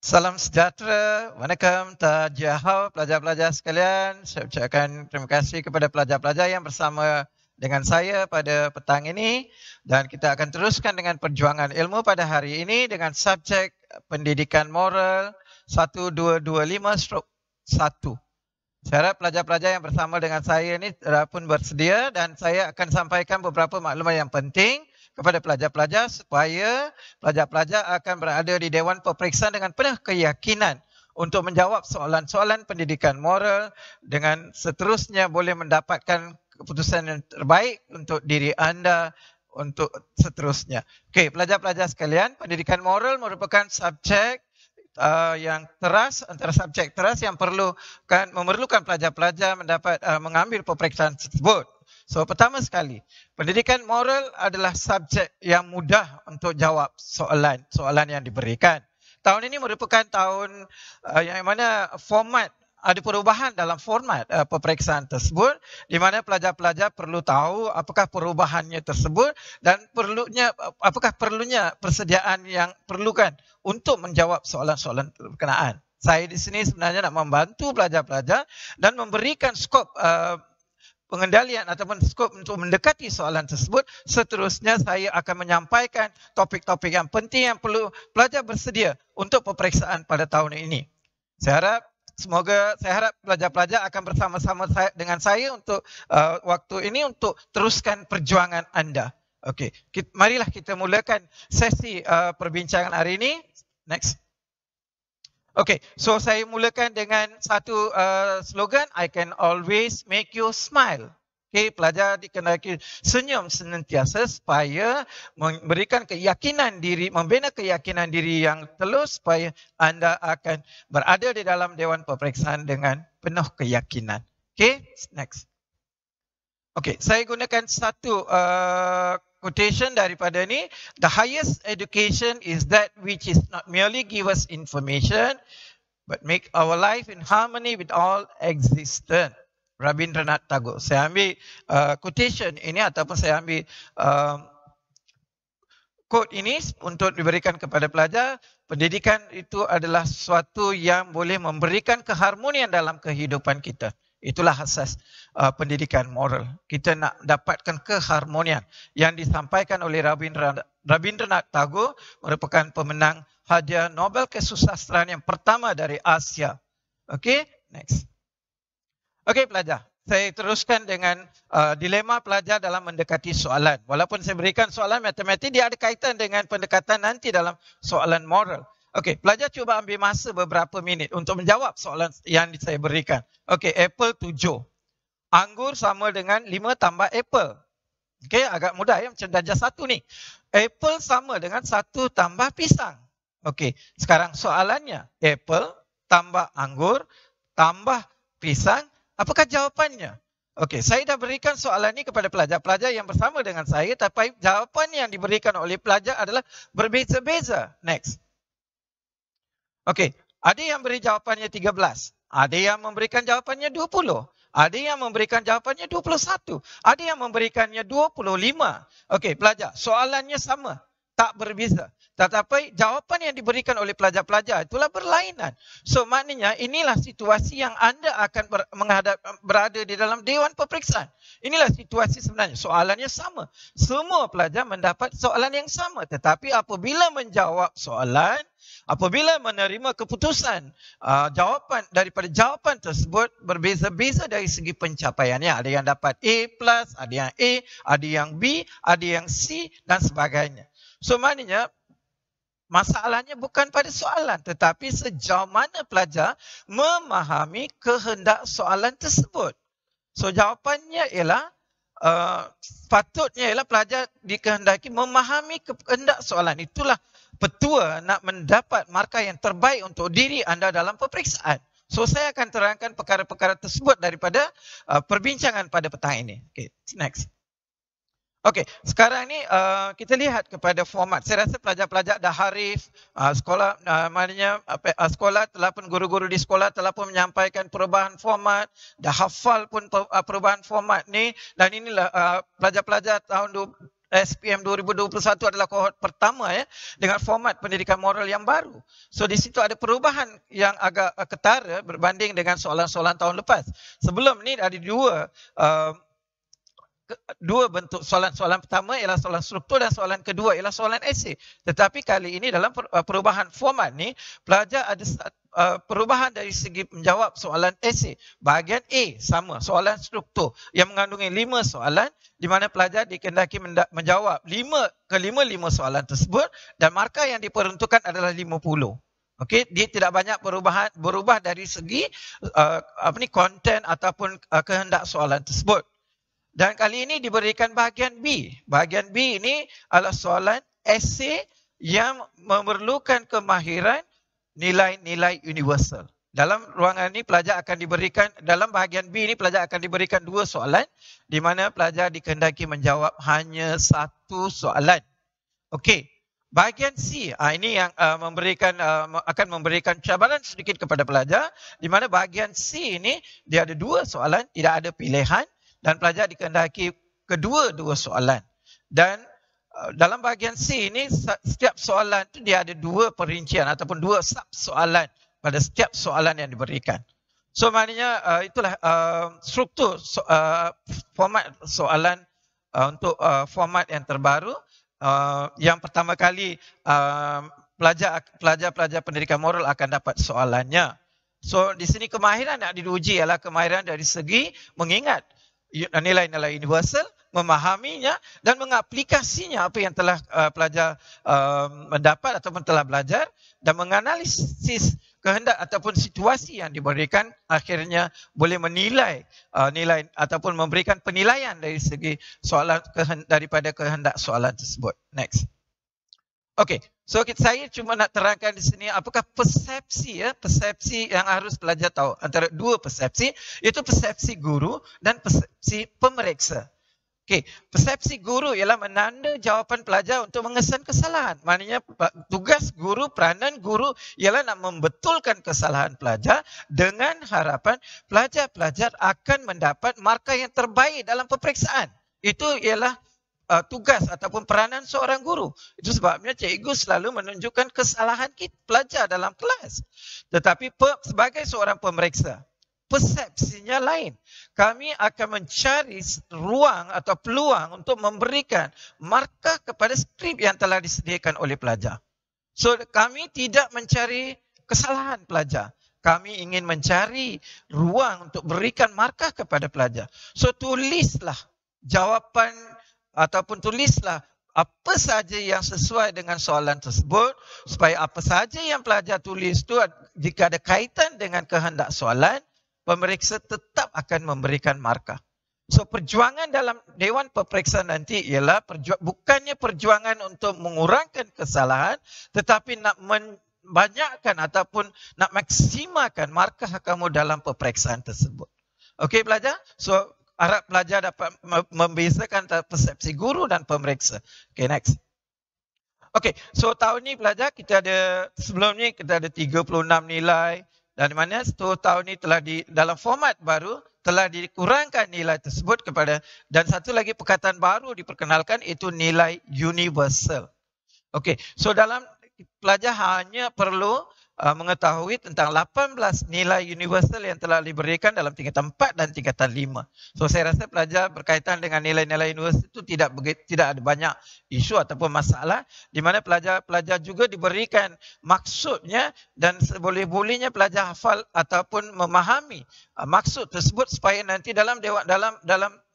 Salam sejahtera, Wanakkam, Tajahau pelajar-pelajar sekalian. Saya ucapkan terima kasih kepada pelajar-pelajar yang bersama dengan saya pada petang ini dan kita akan teruskan dengan perjuangan ilmu pada hari ini dengan subjek pendidikan moral 1225/1. Saya harap pelajar-pelajar yang bersama dengan saya ini pun bersedia dan saya akan sampaikan beberapa maklumat yang penting kepada pelajar-pelajar supaya pelajar-pelajar akan berada di Dewan Peperiksaan dengan penuh keyakinan untuk menjawab soalan-soalan pendidikan moral dengan seterusnya boleh mendapatkan keputusan yang terbaik untuk diri anda untuk seterusnya. Okey, pelajar-pelajar sekalian, pendidikan moral merupakan subjek yang teras, antara subjek teras yang memerlukan pelajar-pelajar mendapat mengambil peperiksaan tersebut. So, pertama sekali, pendidikan moral adalah subjek yang mudah untuk jawab soalan yang diberikan. Tahun ini merupakan tahun yang mana ada perubahan dalam format peperiksaan tersebut di mana pelajar-pelajar perlu tahu apakah perubahannya tersebut dan apakah perlunya persediaan yang perlukan untuk menjawab soalan-soalan berkenaan. Saya di sini sebenarnya nak membantu pelajar-pelajar dan memberikan skop pengendalian ataupun skop untuk mendekati soalan tersebut. Seterusnya saya akan menyampaikan topik-topik yang penting yang perlu pelajar bersedia untuk peperiksaan pada tahun ini. Saya harap pelajar-pelajar akan bersama-sama dengan saya untuk waktu ini untuk teruskan perjuangan anda. Okey, marilah kita mulakan sesi perbincangan hari ini. Next. Okey, so saya mulakan dengan satu slogan, I can always make you smile. Okey, pelajar dikenali senyum senantiasa supaya memberikan keyakinan diri, membina keyakinan diri yang telus supaya anda akan berada di dalam Dewan Peperiksaan dengan penuh keyakinan. Okey, next. Okey, saya gunakan satu quotation daripada ni. The highest education is that which is not merely give us information, but make our life in harmony with all existence. Rabindranath Tagore. Saya ambil quotation ini ataupun saya ambil quote ini untuk diberikan kepada pelajar. Pendidikan itu adalah sesuatu yang boleh memberikan keharmonian dalam kehidupan kita. Itulah asas pendidikan moral. Kita nak dapatkan keharmonian yang disampaikan oleh Rabindranath Tagore, merupakan pemenang hadiah Nobel Kesusastraan yang pertama dari Asia. Okey, next. Okey pelajar, saya teruskan dengan dilema pelajar dalam mendekati soalan. Walaupun saya berikan soalan matematik, dia ada kaitan dengan pendekatan nanti dalam soalan moral. Okey, pelajar cuba ambil masa beberapa minit untuk menjawab soalan yang saya berikan. Okey, apple 7. Anggur sama dengan 5 tambah apple. Okey, agak mudah ya, macam darjah 1 ni. Apple sama dengan 1 tambah pisang. Okey, sekarang soalannya, apple tambah anggur tambah pisang, apakah jawapannya? Okey, saya dah berikan soalan ini kepada pelajar-pelajar yang bersama dengan saya, tapi jawapan yang diberikan oleh pelajar adalah berbeza-beza. Next. Okey, ada yang beri jawapannya 13. Ada yang memberikan jawapannya 20. Ada yang memberikan jawapannya 21. Ada yang memberikannya 25. Okey, pelajar, soalannya sama, tak berbeza. Tetapi jawapan yang diberikan oleh pelajar-pelajar itulah berlainan. So maknanya inilah situasi yang anda akan berada di dalam Dewan Peperiksaan. Inilah situasi sebenarnya. Soalannya sama. Semua pelajar mendapat soalan yang sama. Tetapi apabila menjawab soalan, apabila menerima keputusan, jawapan daripada jawapan tersebut berbeza-beza dari segi pencapaiannya. Ada yang dapat A+, ada yang A, ada yang B, ada yang C dan sebagainya. So maknanya masalahnya bukan pada soalan, tetapi sejauh mana pelajar memahami kehendak soalan tersebut. So jawapannya ialah patutnya ialah pelajar dikehendaki memahami kehendak soalan. Itulah petua nak mendapat markah yang terbaik untuk diri anda dalam peperiksaan. So saya akan terangkan perkara-perkara tersebut daripada perbincangan pada petang ini. Okay, next. Okey, sekarang ni kita lihat kepada format. Saya rasa pelajar-pelajar dah harif, sekolah sekolah telah pun guru-guru di sekolah telah pun menyampaikan perubahan format, dah hafal pun perubahan format ni, dan inilah pelajar-pelajar tahun SPM 2021 adalah kohort pertama ya dengan format pendidikan moral yang baru. So di situ ada perubahan yang agak ketara berbanding dengan soalan-soalan tahun lepas. Sebelum ni ada dua bentuk soalan. Soalan pertama ialah soalan struktur dan soalan kedua ialah soalan esei. Tetapi kali ini dalam perubahan format ni, pelajar ada perubahan dari segi menjawab soalan esei. Bahagian A sama, soalan struktur yang mengandungi 5 soalan di mana pelajar dikehendaki menjawab 5 soalan tersebut dan markah yang diperuntukkan adalah 50. Okey, dia tidak banyak berubah dari segi konten ataupun kehendak soalan tersebut. Dan kali ini diberikan bahagian B. Bahagian B ini adalah soalan esei yang memerlukan kemahiran nilai-nilai universal. Dalam ruangan ini pelajar akan diberikan, dalam bahagian B ini pelajar akan diberikan 2 soalan di mana pelajar dikehendaki menjawab hanya 1 soalan. Okey. Bahagian C, ini yang akan memberikan cabaran sedikit kepada pelajar di mana bahagian C ini dia ada 2 soalan, tidak ada pilihan. Dan pelajar dikehendaki kedua-dua soalan. Dan dalam bahagian C ini, setiap soalan itu dia ada 2 perincian ataupun 2 sub soalan pada setiap soalan yang diberikan. So maknanya itulah struktur format soalan untuk format yang terbaru. Yang pertama kali pelajar-pelajar pendidikan moral akan dapat soalannya. So di sini kemahiran yang diuji ialah kemahiran dari segi mengingat nilai-nilai universal, memahaminya dan mengaplikasinya apa yang telah pelajar mendapat ataupun telah belajar dan menganalisis kehendak ataupun situasi yang diberikan, akhirnya boleh menilai nilai ataupun memberikan penilaian dari segi soalan daripada kehendak soalan tersebut. Next. Okey, so saya cuma nak terangkan di sini apakah persepsi yang harus pelajar tahu antara 2 persepsi, iaitu persepsi guru dan persepsi pemeriksa. Okey, persepsi guru ialah menanda jawapan pelajar untuk mengesan kesalahan. Maknanya tugas guru, peranan guru ialah nak membetulkan kesalahan pelajar dengan harapan pelajar-pelajar akan mendapat markah yang terbaik dalam peperiksaan. Itu ialah tugas ataupun peranan seorang guru. Itu sebabnya cikgu selalu menunjukkan kesalahan pelajar dalam kelas. Tetapi sebagai seorang pemeriksa, persepsinya lain. Kami akan mencari ruang atau peluang untuk memberikan markah kepada skrip yang telah disediakan oleh pelajar. So kami tidak mencari kesalahan pelajar. Kami ingin mencari ruang untuk berikan markah kepada pelajar. So tulislah jawapan ataupun tulislah apa saja yang sesuai dengan soalan tersebut supaya apa saja yang pelajar tulis itu jika ada kaitan dengan kehendak soalan, pemeriksa tetap akan memberikan markah. So perjuangan dalam Dewan Peperiksa nanti ialah bukannya perjuangan untuk mengurangkan kesalahan tetapi nak membanyakkan ataupun nak maksimalkan markah kamu dalam peperiksaan tersebut. Okey pelajar? So harap pelajar dapat membezakan antara persepsi guru dan pemeriksa. Okay, next. Okay, so tahun ni pelajar kita ada, sebelum ni kita ada 36 nilai. Dan di mana tahun ni telah dalam format baru, telah dikurangkan nilai tersebut kepada, dan satu lagi perkataan baru diperkenalkan iaitu nilai universal. Okay, so dalam pelajar hanya perlu mengetahui tentang 18 nilai universal yang telah diberikan dalam tingkatan 4 dan tingkatan 5. So saya rasa pelajar berkaitan dengan nilai-nilai universal itu tidak ada banyak isu ataupun masalah, di mana pelajar juga diberikan maksudnya dan seboleh-bolehnya pelajar hafal ataupun memahami maksud tersebut supaya nanti dalam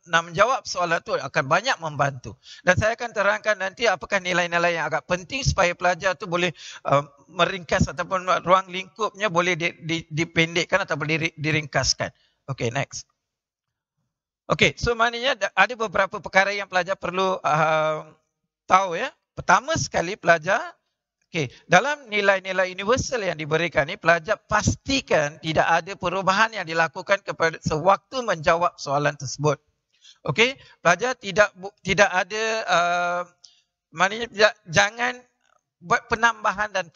nak menjawab soalan itu akan banyak membantu. Dan saya akan terangkan nanti apakah nilai-nilai yang agak penting supaya pelajar itu boleh meringkas ataupun ruang lingkupnya boleh dipendekkan ataupun diringkaskan. Okay, next. Okay, so maknanya ada beberapa perkara yang pelajar perlu tahu ya. Pertama sekali pelajar, dalam nilai-nilai universal yang diberikan ini, pelajar pastikan tidak ada perubahan yang dilakukan kepada sewaktu menjawab soalan tersebut. Okey, pelajar tidak ada maknanya jangan buat penambahan dan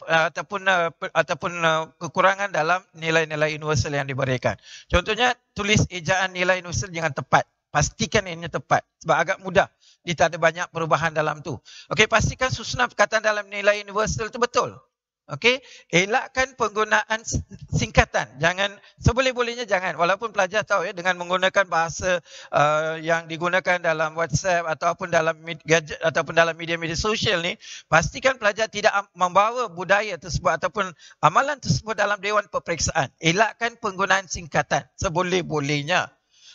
ataupun kekurangan dalam nilai-nilai universal yang diberikan. Contohnya tulis ejaan nilai universal jangan tepat. Pastikan ini tepat sebab agak mudah. dia tak ada banyak perubahan dalam tu. Okey, pastikan susunan perkataan dalam nilai universal tu betul. Okey, elakkan penggunaan singkatan. Jangan, seboleh-bolehnya jangan. Walaupun pelajar tahu ya, dengan menggunakan bahasa yang digunakan dalam WhatsApp ataupun dalam gadget ataupun dalam media-media sosial ni, pastikan pelajar tidak membawa budaya tersebut ataupun amalan tersebut dalam dewan peperiksaan. Elakkan penggunaan singkatan seboleh-bolehnya.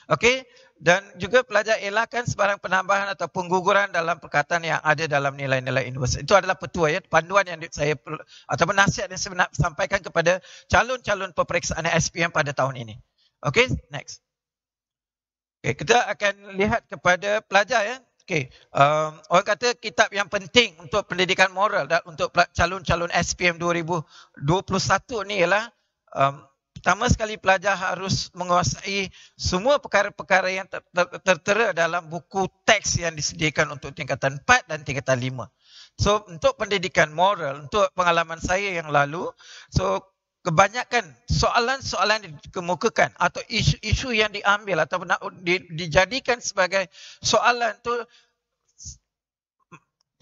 Okey, dan juga pelajar elakkan sebarang penambahan atau pengguguran dalam perkataan yang ada dalam nilai-nilai universal. Itu adalah petua ya, panduan yang saya ataupun nasihat yang saya nak sampaikan kepada calon-calon peperiksaan SPM pada tahun ini. Okey, next. Okey, kita akan lihat kepada pelajar ya. Okey, orang kata kitab yang penting untuk pendidikan moral dan untuk calon-calon SPM 2021 ni ialah pertama sekali pelajar harus menguasai semua perkara-perkara yang tertera dalam buku teks yang disediakan untuk tingkatan 4 dan tingkatan 5. So untuk pendidikan moral, untuk pengalaman saya yang lalu, so kebanyakan soalan-soalan yang dikemukakan atau isu-isu yang diambil atau dijadikan sebagai soalan tu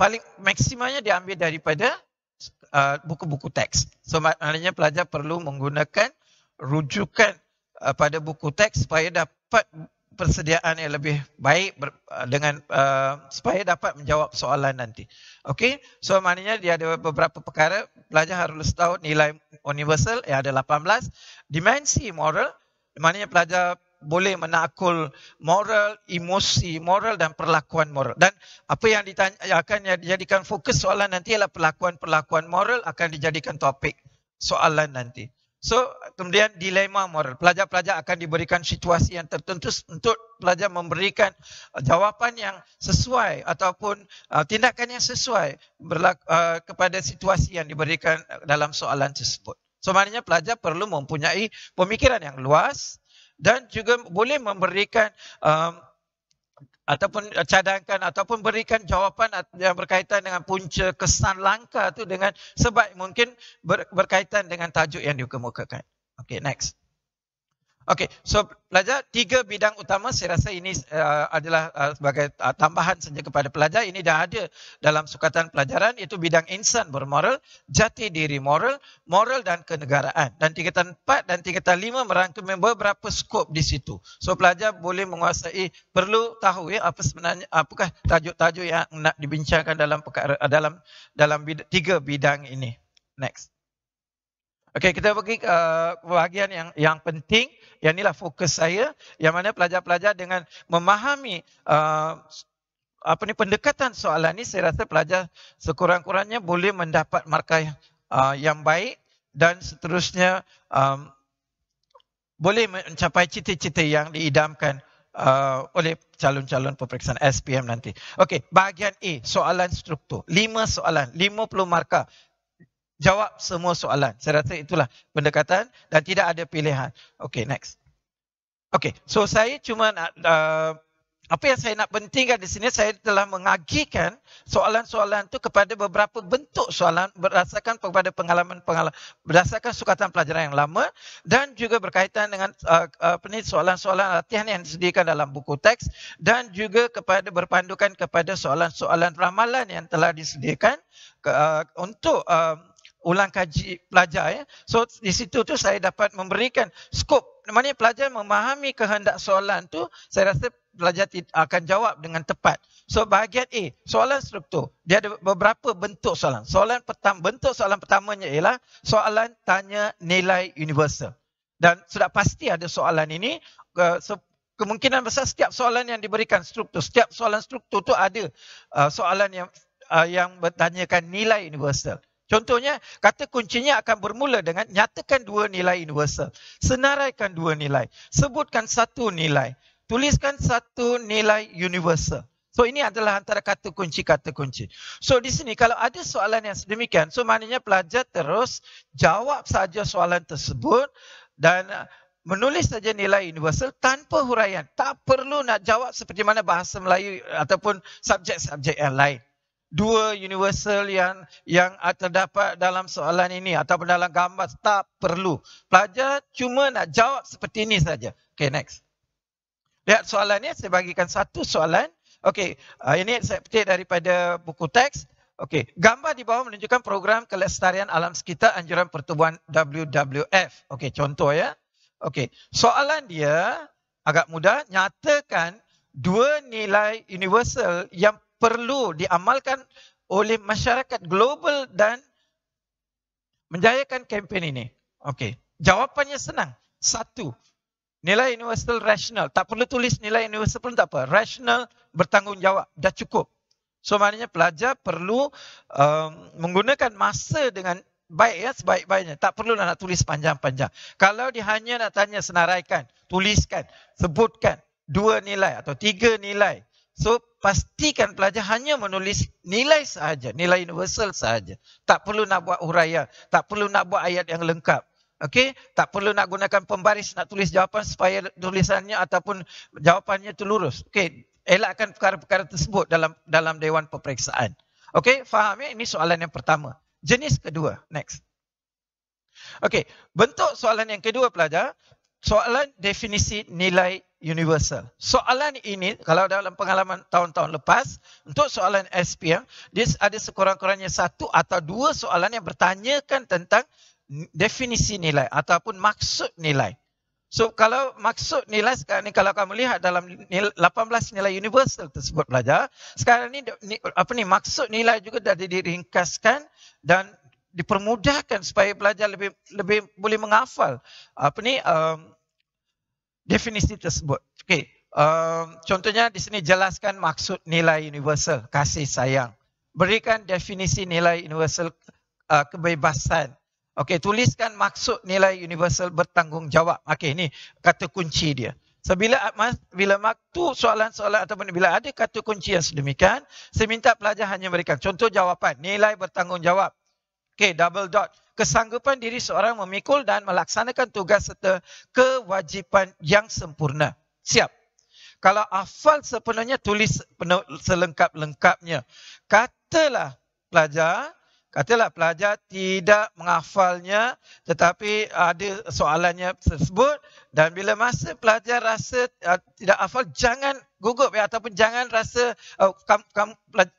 paling maksimalnya diambil daripada buku-buku teks. So maknanya pelajar perlu menggunakan rujukan pada buku teks supaya dapat persediaan yang lebih baik dengan supaya dapat menjawab soalan nanti. Okey, so maknanya dia ada beberapa perkara pelajar harus tahu nilai universal yang ada 18, dimensi moral, maknanya pelajar boleh menakul moral, emosi moral dan perlakuan moral. Dan apa yang akan dijadikan fokus soalan nanti ialah perlakuan-perlakuan moral akan dijadikan topik soalan nanti. So, kemudian dilema moral. Pelajar-pelajar akan diberikan situasi yang tertentu untuk pelajar memberikan jawapan yang sesuai ataupun tindakan yang sesuai kepada situasi yang diberikan dalam soalan tersebut. So, maknanya pelajar perlu mempunyai pemikiran yang luas dan juga boleh memberikan ataupun cadangkan ataupun berikan jawapan yang berkaitan dengan punca kesan langkah tu dengan sebaik mungkin berkaitan dengan tajuk yang dikemukakan. Okay, next. Okay, so pelajar 3 bidang utama, saya rasa ini adalah sebagai tambahan saja kepada pelajar. Ini dah ada dalam sukatan pelajaran, iaitu bidang insan bermoral, jati diri moral, moral dan kenegaraan. Dan tingkatan 4 dan tingkatan 5 merangkumi beberapa skop di situ. So pelajar boleh menguasai, perlu tahu ya apa sebenarnya, apakah tajuk-tajuk yang nak dibincangkan dalam perkara dalam 3 bidang ini. Next. Okey, kita pergi ke bahagian yang penting. Yang inilah fokus saya, yang mana pelajar-pelajar dengan memahami pendekatan soalan ni, saya rasa pelajar sekurang-kurangnya boleh mendapat markah yang baik dan seterusnya boleh mencapai cita-cita yang diidamkan oleh calon-calon peperiksaan SPM nanti. Okey, bahagian A, soalan struktur. 5 soalan, 50 markah. Jawab semua soalan. Saya rasa itulah pendekatan dan tidak ada pilihan. Okey, next. Okey, so saya cuma nak, apa yang saya nak pentingkan di sini, saya telah mengagikan soalan-soalan itu kepada beberapa bentuk soalan berdasarkan kepada pengalaman-pengalaman, berdasarkan sukatan pelajaran yang lama dan juga berkaitan dengan soalan-soalan latihan yang disediakan dalam buku teks dan juga kepada berpandukan kepada soalan-soalan ramalan yang telah disediakan untuk ulang kaji pelajar ya. So di situ tu saya dapat memberikan skop. Maknanya pelajar memahami kehendak soalan tu, saya rasa pelajar akan jawab dengan tepat. So bahagian A, soalan struktur. Dia ada beberapa bentuk soalan. Bentuk soalan pertamanya ialah soalan tanya nilai universal. Dan sudah pasti ada soalan ini, kemungkinan besar setiap soalan yang diberikan struktur, setiap soalan struktur tu ada soalan yang bertanyakan nilai universal. Contohnya, kata kuncinya akan bermula dengan nyatakan 2 nilai universal. Senaraikan 2 nilai. Sebutkan 1 nilai. Tuliskan 1 nilai universal. So ini adalah antara kata kunci. So di sini kalau ada soalan yang sedemikian, so maknanya pelajar terus jawab saja soalan tersebut dan menulis saja nilai universal tanpa huraian. Tak perlu nak jawab seperti mana bahasa Melayu ataupun subjek-subjek yang lain. 2 universal yang terdapat dalam soalan ini ataupun dalam gambar, tak perlu. Pelajar cuma nak jawab seperti ini saja. Okay, next. Lihat soalannya, saya bagikan satu soalan. Okey, ini saya petik daripada buku teks. Okey, gambar di bawah menunjukkan program kelestarian alam sekitar anjuran pertubuhan WWF. Okey, contoh ya. Okey, soalan dia agak mudah, nyatakan dua nilai universal yang perlu diamalkan oleh masyarakat global dan menjayakan kempen ini. Okey, jawapannya senang. Satu, nilai universal rasional. Tak perlu tulis nilai universal pun tak apa. Rasional, bertanggungjawab. Dah cukup. So maknanya pelajar perlu menggunakan masa dengan baik ya, sebaik-baiknya. Tak perlulah nak tulis panjang-panjang. Kalau dia hanya nak tanya senaraikan, tuliskan, sebutkan 2 nilai atau 3 nilai. So pastikan pelajar hanya menulis nilai sahaja, nilai universal sahaja. Tak perlu nak buat huraian, tak perlu nak buat ayat yang lengkap. Okey, tak perlu nak gunakan pembaris nak tulis jawapan supaya tulisannya ataupun jawapannya itu lurus. Okey, elakkan perkara-perkara tersebut dalam dewan peperiksaan. Okey, faham ya? Ini soalan yang pertama. Jenis kedua, next. Okey, bentuk soalan yang kedua pelajar, soalan definisi nilai universal. Soalan ini kalau dalam pengalaman tahun-tahun lepas, untuk soalan SPM, dia ada sekurang-kurangnya 1 atau 2 soalan yang bertanyakan tentang definisi nilai ataupun maksud nilai. So kalau maksud nilai sekarang ni, kalau kamu lihat dalam 18 nilai universal tersebut pelajar, sekarang ni maksud nilai juga dah diringkaskan dan dipermudahkan supaya pelajar lebih boleh menghafal definisi tersebut. Okey, contohnya di sini jelaskan maksud nilai universal, kasih sayang. Berikan definisi nilai universal, kebebasan. Okey, tuliskan maksud nilai universal, bertanggungjawab. Okey, ini kata kunci dia. So, bila waktu soalan-soalan ataupun bila ada kata kunci yang sedemikian, saya minta pelajar hanya berikan contoh jawapan, nilai bertanggungjawab. Okey, double dot. Kesanggupan diri seorang memikul dan melaksanakan tugas serta kewajipan yang sempurna. Siap. Kalau hafal sepenuhnya, tulis selengkap-lengkapnya. Katalah pelajar tidak menghafalnya tetapi ada soalannya tersebut, dan bila masa pelajar rasa tidak hafal, jangan gugup ya, ataupun jangan rasa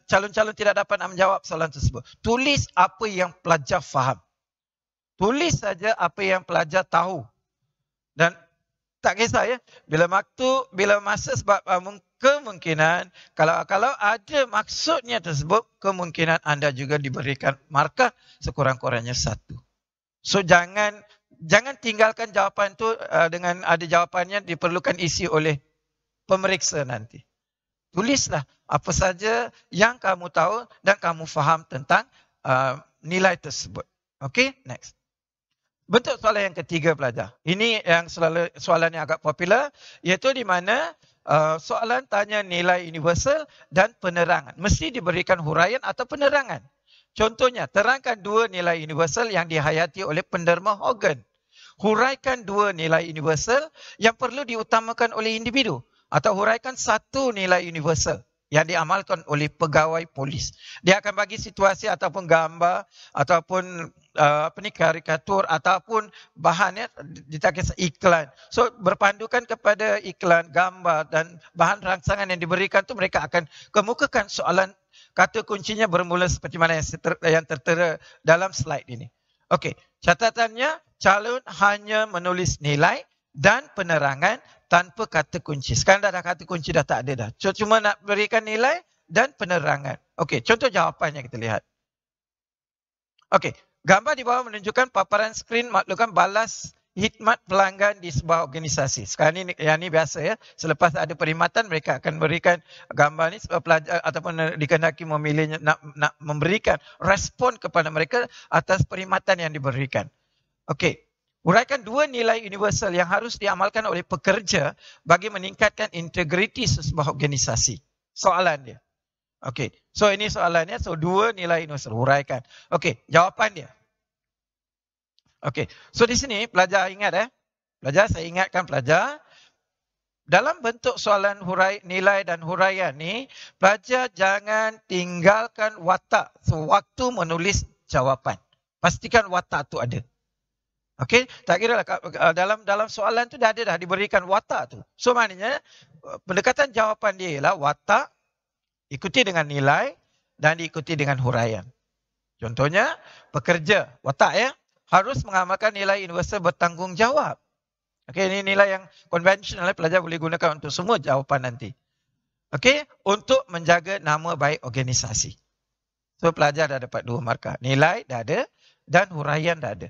calon-calon tidak dapat nak menjawab soalan tersebut. Tulis apa yang pelajar faham. Tulis saja apa yang pelajar tahu. Dan tak kisah ya, bila masa sebab kemungkinan kalau ada maksudnya tersebut, kemungkinan anda juga diberikan markah sekurang-kurangnya 1. So jangan tinggalkan jawapan tu dengan ada jawapannya diperlukan isi oleh pemeriksa nanti. Tulislah apa saja yang kamu tahu dan kamu faham tentang nilai tersebut. Okey, next. Bentuk soalan yang ketiga pelajar. Ini yang soalan yang agak popular, iaitu di mana soalan tanya nilai universal dan penerangan. Mesti diberikan huraian atau penerangan. Contohnya, terangkan 2 nilai universal yang dihayati oleh penderma Hogan. Huraikan 2 nilai universal yang perlu diutamakan oleh individu. Atau huraikan 1 nilai universal yang diamalkan oleh pegawai polis. Dia akan bagi situasi ataupun gambar ataupun karikatur ataupun bahannya ditakis iklan. So berpandukan kepada iklan, gambar dan bahan rangsangan yang diberikan tu, mereka akan kemukakan soalan. Kata kuncinya bermula seperti mana yang tertera dalam slide ini. Okey, catatannya, calon hanya menulis nilai dan penerangan tanpa kata kunci. Sekarang dah kata kunci dah tak ada dah. Cuma nak berikan nilai dan penerangan. Okey, contoh jawapannya kita lihat. Okey, gambar di bawah menunjukkan paparan skrin maklukan balas khidmat pelanggan di sebuah organisasi. Sekarang ni yang ni biasa ya. Selepas ada perkhidmatan, mereka akan berikan gambar ni sebab pelajar ataupun dikehendaki memilihnya nak memberikan respon kepada mereka atas perkhidmatan yang diberikan. Okey. Uraikan 2 nilai universal yang harus diamalkan oleh pekerja bagi meningkatkan integriti sebuah organisasi. Soalan dia. Okey. So ini soalannya. So 2 nilai universal. Uraikan. Okey. Jawapan dia. Okey. So di sini pelajar ingat Pelajar, saya ingatkan pelajar. Dalam bentuk soalan nilai dan huraian ni, pelajar jangan tinggalkan watak sewaktu menulis jawapan. Pastikan watak tu ada. Okey, tak kira lah dalam soalan tu dah diberikan watak tu. So maknanya pendekatan jawapan dia ialah watak, Ikuti dengan nilai dan diikuti dengan huraian. Contohnya, pekerja, watak ya, harus mengamalkan nilai universal bertanggungjawab. Okey, ini nilai yang konvensional, pelajar boleh gunakan untuk semua jawapan nanti. Okey, untuk menjaga nama baik organisasi. So, pelajar dah dapat 2 markah. Nilai dah ada dan huraian dah ada.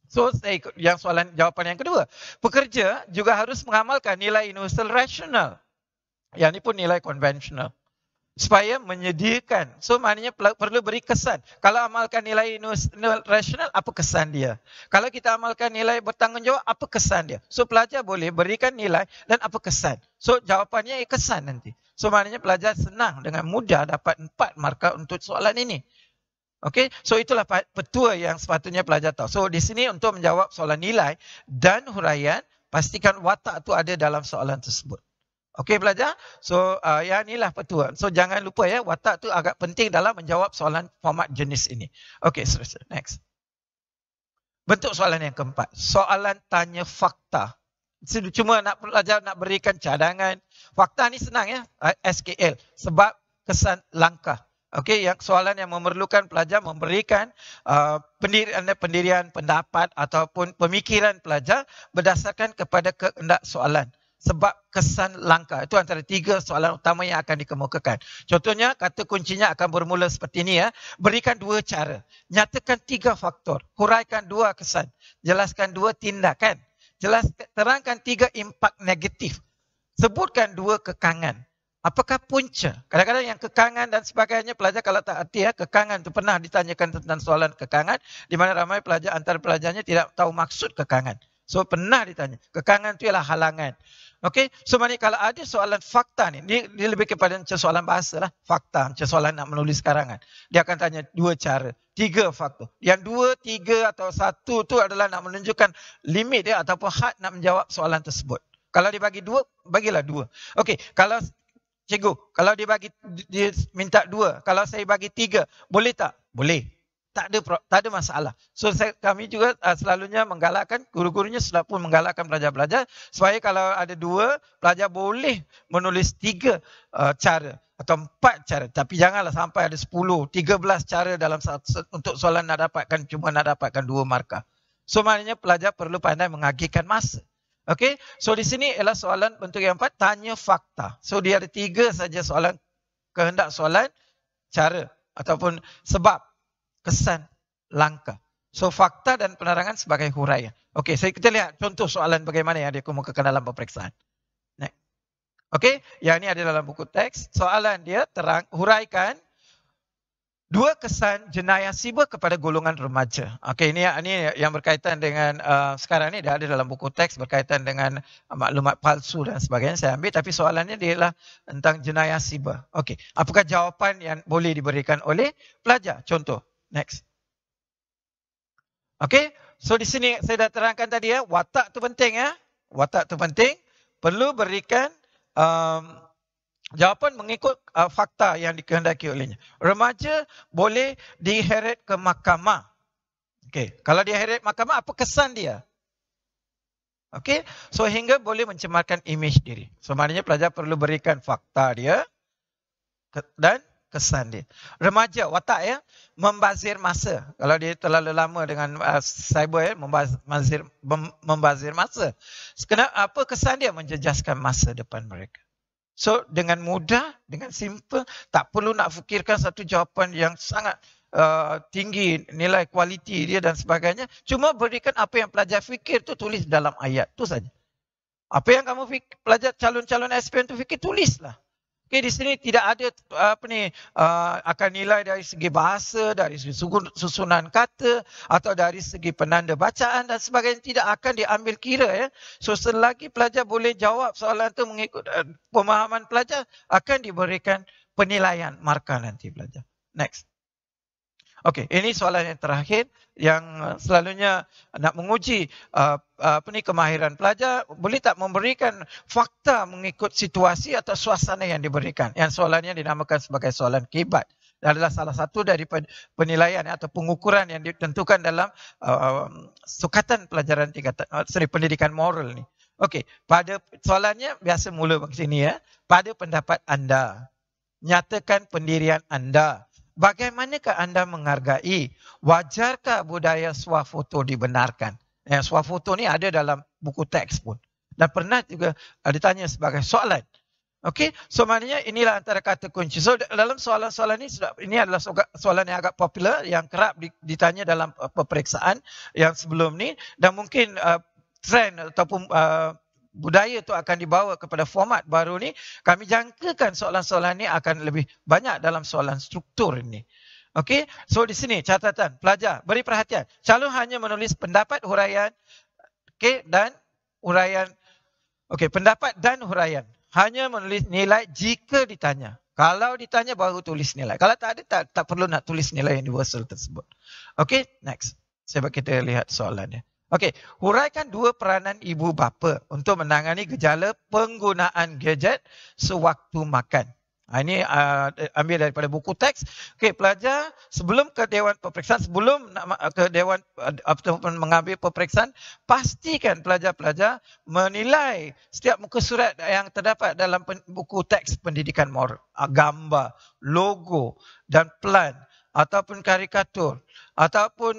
So, saya ikut yang jawapan yang kedua. Pekerja juga harus mengamalkan nilai universal rasional. Yang ini pun nilai konvensional. Supaya menyediakan. So, maknanya perlu beri kesan. Kalau amalkan nilai universal rasional, apa kesan dia? Kalau kita amalkan nilai bertanggungjawab, apa kesan dia? So, pelajar boleh berikan nilai dan apa kesan. So, jawapannya kesan nanti. So, maknanya pelajar senang dengan mudah dapat 4 markah untuk soalan ini. Okey, so itulah petua yang sepatutnya pelajar tahu. So di sini untuk menjawab soalan nilai dan huraian, pastikan watak tu ada dalam soalan tersebut. Okey pelajar, so ya inilah petua. So jangan lupa ya, watak tu agak penting dalam menjawab soalan format jenis ini. Okey, seterusnya. Next. Bentuk soalan yang keempat, soalan tanya fakta. Cuma nak pelajar nak berikan cadangan. Fakta ni senang ya, SKL, sebab kesan langkah. Okey, yang soalan yang memerlukan pelajar memberikan pendirian pendapat ataupun pemikiran pelajar berdasarkan kepada kehendak soalan. Sebab kesan langkah. Itu antara 3 soalan utama yang akan dikemukakan. Contohnya, kata kuncinya akan bermula seperti ini ya. Berikan 2 cara. Nyatakan 3 faktor. Huraikan 2 kesan. Jelaskan 2 tindakan. Terangkan 3 impak negatif. Sebutkan 2 kekangan. Apakah punca? Kadang-kadang yang kekangan dan sebagainya, pelajar kalau tak hati ya, kekangan itu pernah ditanyakan tentang soalan kekangan, di mana ramai pelajar, antara pelajarnya tidak tahu maksud kekangan. So pernah ditanya, kekangan itu ialah halangan. Okey, so maknanya kalau ada soalan fakta ni, dia lebih kepada macam soalan bahasa lah, fakta, macam soalan nak menulis karangan. Dia akan tanya 2 cara, 3 faktor. Yang 2, 3 atau 1 tu adalah nak menunjukkan limit dia ataupun had nak menjawab soalan tersebut. Kalau dia bagi 2, bagilah 2. Okey, kalau cikgu, kalau dia minta 2, kalau saya bagi 3, boleh tak? Boleh. Tak ada masalah. So kami juga selalunya menggalakkan, guru-gurunya selalu menggalakkan pelajar-pelajar supaya kalau ada 2, pelajar boleh menulis 3 cara atau 4 cara. Tapi janganlah sampai ada 10, 13 cara dalam untuk soalan cuma nak dapatkan 2 markah. So maknanya pelajar perlu pandai mengagihkan masa. Okey, so di sini ialah soalan bentuk yang 4, tanya fakta. So dia ada 3 saja soalan, kehendak soalan, cara ataupun sebab, kesan, langkah. So fakta dan penerangan sebagai huraian. Okey, kita lihat contoh soalan bagaimana yang dia kemukakan dalam peperiksaan. Next. Okey, yang ini ada dalam buku teks. Soalan dia huraikan 2 kesan jenayah siber kepada golongan remaja. Okey, ini yang berkaitan dengan sekarang ni dah ada dalam buku teks berkaitan dengan maklumat palsu dan sebagainya. Saya ambil, tapi soalannya dia ialah tentang jenayah siber. Okey, apakah jawapan yang boleh diberikan oleh pelajar? Contoh, next. Okey, so di sini saya dah terangkan tadi ya, watak tu penting ya. Watak tu penting, perlu berikan jawapan mengikut fakta yang dikehendaki olehnya. Remaja boleh diheret ke mahkamah. Okey, kalau diheret mahkamah, apa kesan dia? Okey, so hingga boleh mencemarkan imej diri. So maknanya pelajar perlu berikan fakta dia dan kesan dia. Remaja, watak ya, membazir masa. Kalau dia terlalu lama dengan cyber ya, membazir masa. Apa kesan dia? Menjejaskan masa depan mereka. So dengan mudah, dengan simple, tak perlu nak fikirkan satu jawapan yang sangat tinggi, nilai kualiti dia dan sebagainya. Cuma berikan apa yang pelajar fikir tu, tulis dalam ayat tu saja. Apa yang kamu fikir, pelajar calon-calon SPM tu fikir, tulislah. Okay, di sini tidak ada akan nilai dari segi bahasa, dari segi susunan kata atau dari segi penanda bacaan dan sebagainya, tidak akan diambil kira ya. So selagi pelajar boleh jawab soalan itu mengikut pemahaman pelajar, akan diberikan penilaian markah nanti pelajar. Next. Okey, ini soalan yang terakhir yang selalunya nak menguji kemahiran pelajar, boleh tak memberikan fakta mengikut situasi atau suasana yang diberikan. Yang soalannya dinamakan sebagai soalan kibat. Adalah salah satu dari penilaian atau pengukuran yang ditentukan dalam sukatan pelajaran pendidikan moral ni. Okey, pada soalannya biasa mula begini ya. Pada pendapat anda, Nyatakan pendirian anda. Bagaimanakah anda menghargai? Wajarkah budaya swafoto dibenarkan? Swafoto ni ada dalam buku teks pun. Dan pernah juga ditanya sebagai soalan. Okey, so maknanya inilah antara kata kunci. So dalam soalan-soalan ini adalah soalan yang agak popular yang kerap ditanya dalam peperiksaan yang sebelum ni, dan mungkin trend ataupun budaya itu akan dibawa kepada format baru ni. Kami jangkakan soalan-soalan ni akan lebih banyak dalam soalan struktur ini. Okey, so di sini catatan pelajar beri perhatian. Calon hanya menulis pendapat, huraian, okey, dan huraian. Okey, pendapat dan huraian. Hanya menulis nilai jika ditanya. Kalau ditanya baru tulis nilai. Kalau tak ada, tak perlu nak tulis nilai universal tersebut. Okey, next. Sebab kita lihat soalannya. Okey, huraikan 2 peranan ibu bapa untuk menangani gejala penggunaan gadget sewaktu makan. Ini ambil daripada buku teks. Okey, pelajar sebelum ke Dewan Peperiksaan, sebelum ke Dewan ataupun mengambil peperiksaan, pastikan pelajar-pelajar menilai setiap muka surat yang terdapat dalam buku teks pendidikan moral. Gambar, logo dan plan ataupun karikatur ataupun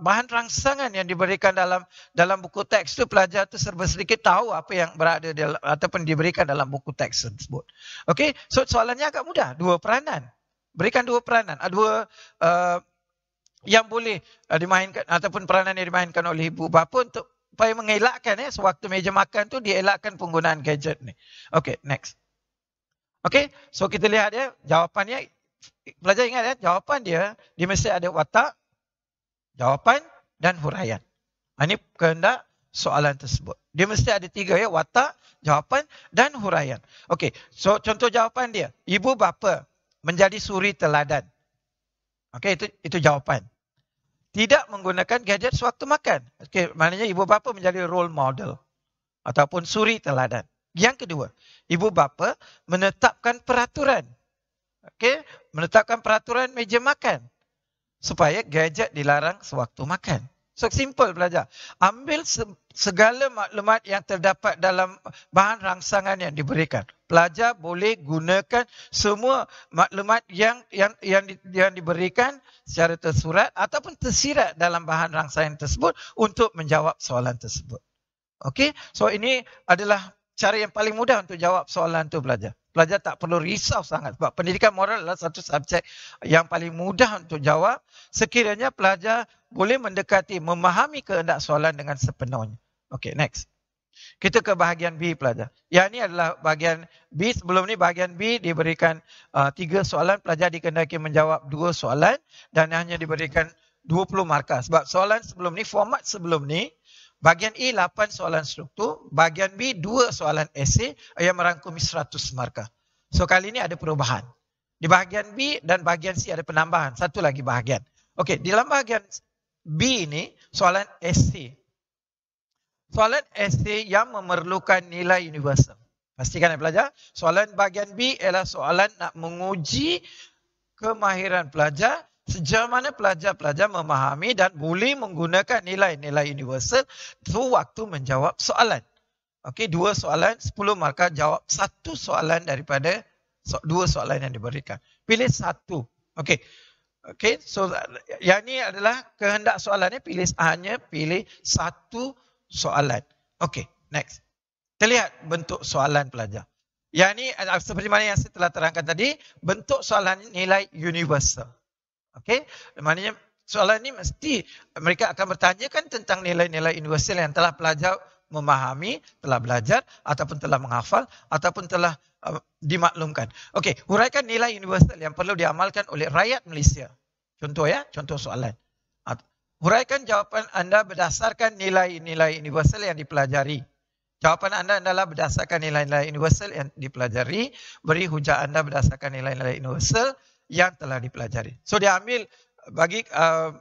bahan rangsangan yang diberikan dalam buku teks tu, pelajar tu serba sedikit tahu apa yang berada dalam, ataupun diberikan dalam buku teks tersebut. Okey, so soalannya agak mudah. 2 peranan. Berikan 2 peranan. 2 yang boleh dimainkan ataupun peranan yang dimainkan oleh ibu bapa untuk supaya mengelakkan sewaktu meja makan tu dielakkan penggunaan gadget ni. Okey, next. Okey, so kita lihat jawapannya. Pelajar ingat jawapan dia mesti ada watak, jawapan dan huraian. Ini kehendak soalan tersebut. Dia mesti ada 3 watak, jawapan dan huraian. Okey, so contoh jawapan dia, ibu bapa menjadi suri teladan. Okey, itu jawapan. Tidak menggunakan gadget sewaktu makan. Okey, maknanya ibu bapa menjadi role model ataupun suri teladan. Yang kedua, ibu bapa menetapkan peraturan. Okey, menetapkan peraturan meja makan supaya gadget dilarang sewaktu makan. So simple pelajar. Ambil segala maklumat yang terdapat dalam bahan rangsangan yang diberikan. Pelajar boleh gunakan semua maklumat yang diberikan secara tersurat ataupun tersirat dalam bahan rangsangan tersebut untuk menjawab soalan tersebut. Okey, so ini adalah cara yang paling mudah untuk jawab soalan tu pelajar. Pelajar tak perlu risau sangat sebab pendidikan moral adalah satu subjek yang paling mudah untuk jawab sekiranya pelajar boleh mendekati, memahami kehendak soalan dengan sepenuhnya. Okey, next. Kita ke bahagian B pelajar. Yang ini adalah bahagian B. Sebelum ni bahagian B diberikan 3 soalan. Pelajar dikehendaki menjawab 2 soalan dan hanya diberikan 20 markah. Sebab soalan sebelum ni, format sebelum ni, bahagian E 8 soalan struktur, bahagian B 2 soalan esei yang merangkumi 100 markah. So kali ini ada perubahan. Di bahagian B dan bahagian C ada penambahan, satu lagi bahagian. Okey, di dalam bahagian B ini soalan esei. Soalan esei yang memerlukan nilai universal. Pastikan pelajar, soalan bahagian B ialah soalan nak menguji kemahiran pelajar sejauh mana pelajar-pelajar memahami dan boleh menggunakan nilai-nilai universal sewaktu menjawab soalan. Okey, 2 soalan, 10 markah, jawab 1 soalan daripada 2 soalan yang diberikan. Pilih 1. Okey. Okey, so yang ni adalah kehendak soalannya, hanya pilih 1 soalan. Okey, next. Kita lihat bentuk soalan pelajar. Yang ni seperti mana yang saya telah terangkan tadi, bentuk soalan nilai universal. Okey, maknanya soalan ni mesti mereka akan bertanyakan tentang nilai-nilai universal yang telah pelajar memahami, telah belajar ataupun telah menghafal ataupun telah dimaklumkan. Okey, huraikan nilai universal yang perlu diamalkan oleh rakyat Malaysia. Contoh contoh soalan. Huraikan jawapan anda berdasarkan nilai-nilai universal yang dipelajari. Jawapan anda adalah berdasarkan nilai-nilai universal yang dipelajari. Beri hujah anda berdasarkan nilai-nilai universal yang telah dipelajari. So dia ambil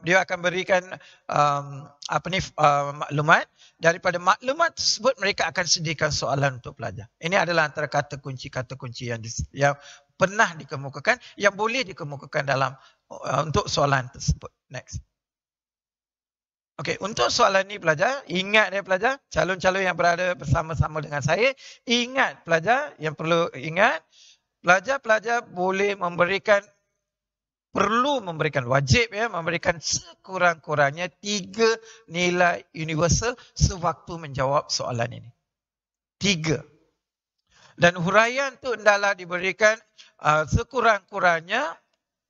dia akan berikan maklumat. Daripada maklumat tersebut mereka akan sediakan soalan untuk pelajar. Ini adalah antara kata kunci yang pernah dikemukakan, yang boleh dikemukakan dalam untuk soalan tersebut. Next. Okey, untuk soalan ni pelajar, ingat pelajar, calon-calon yang berada bersama-sama dengan saya, ingat pelajar yang perlu ingat, pelajar-pelajar boleh perlu memberikan, wajib memberikan sekurang-kurangnya 3 nilai universal sewaktu menjawab soalan ini. 3. Dan huraian tu hendaklah diberikan sekurang-kurangnya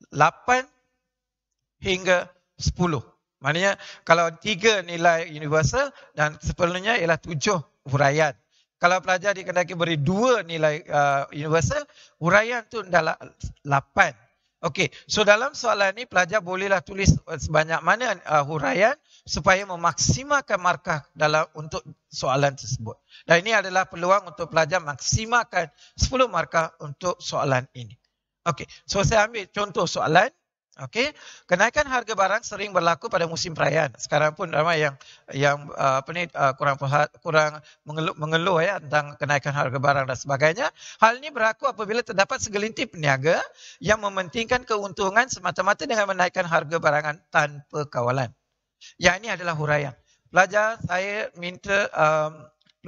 8 hingga 10. Maknanya kalau 3 nilai universal dan sepenuhnya ialah 7 huraian. Kalau pelajar dikendaki beri 2 nilai universal, huraian tu hendaklah 8. Okey, so dalam soalan ni pelajar bolehlah tulis sebanyak mana huraian supaya memaksimalkan markah untuk soalan tersebut. Dan ini adalah peluang untuk pelajar maksimalkan 10 markah untuk soalan ini. Okey, so saya ambil contoh soalan. Okey, kenaikan harga barang sering berlaku pada musim perayaan. Sekarang pun ramai yang kurang mengeluh tentang kenaikan harga barang dan sebagainya. Hal ini berlaku apabila terdapat segelintir peniaga yang mementingkan keuntungan semata-mata dengan menaikkan harga barangan tanpa kawalan. Yang ini adalah huraian. Pelajar, saya minta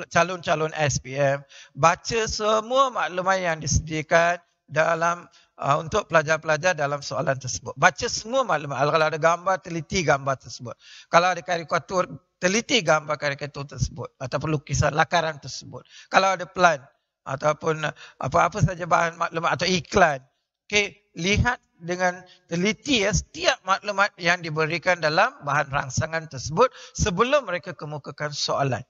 calon-calon SPM baca semua maklumat yang disediakan dalam untuk pelajar-pelajar dalam soalan tersebut. Baca semua maklumat. Kalau ada gambar, teliti gambar tersebut. Kalau ada karikatur, teliti gambar karikatur tersebut. Ataupun lukisan lakaran tersebut. Kalau ada plan ataupun apa-apa saja bahan maklumat atau iklan. Okay, lihat dengan teliti setiap maklumat yang diberikan dalam bahan rangsangan tersebut sebelum mereka kemukakan soalan.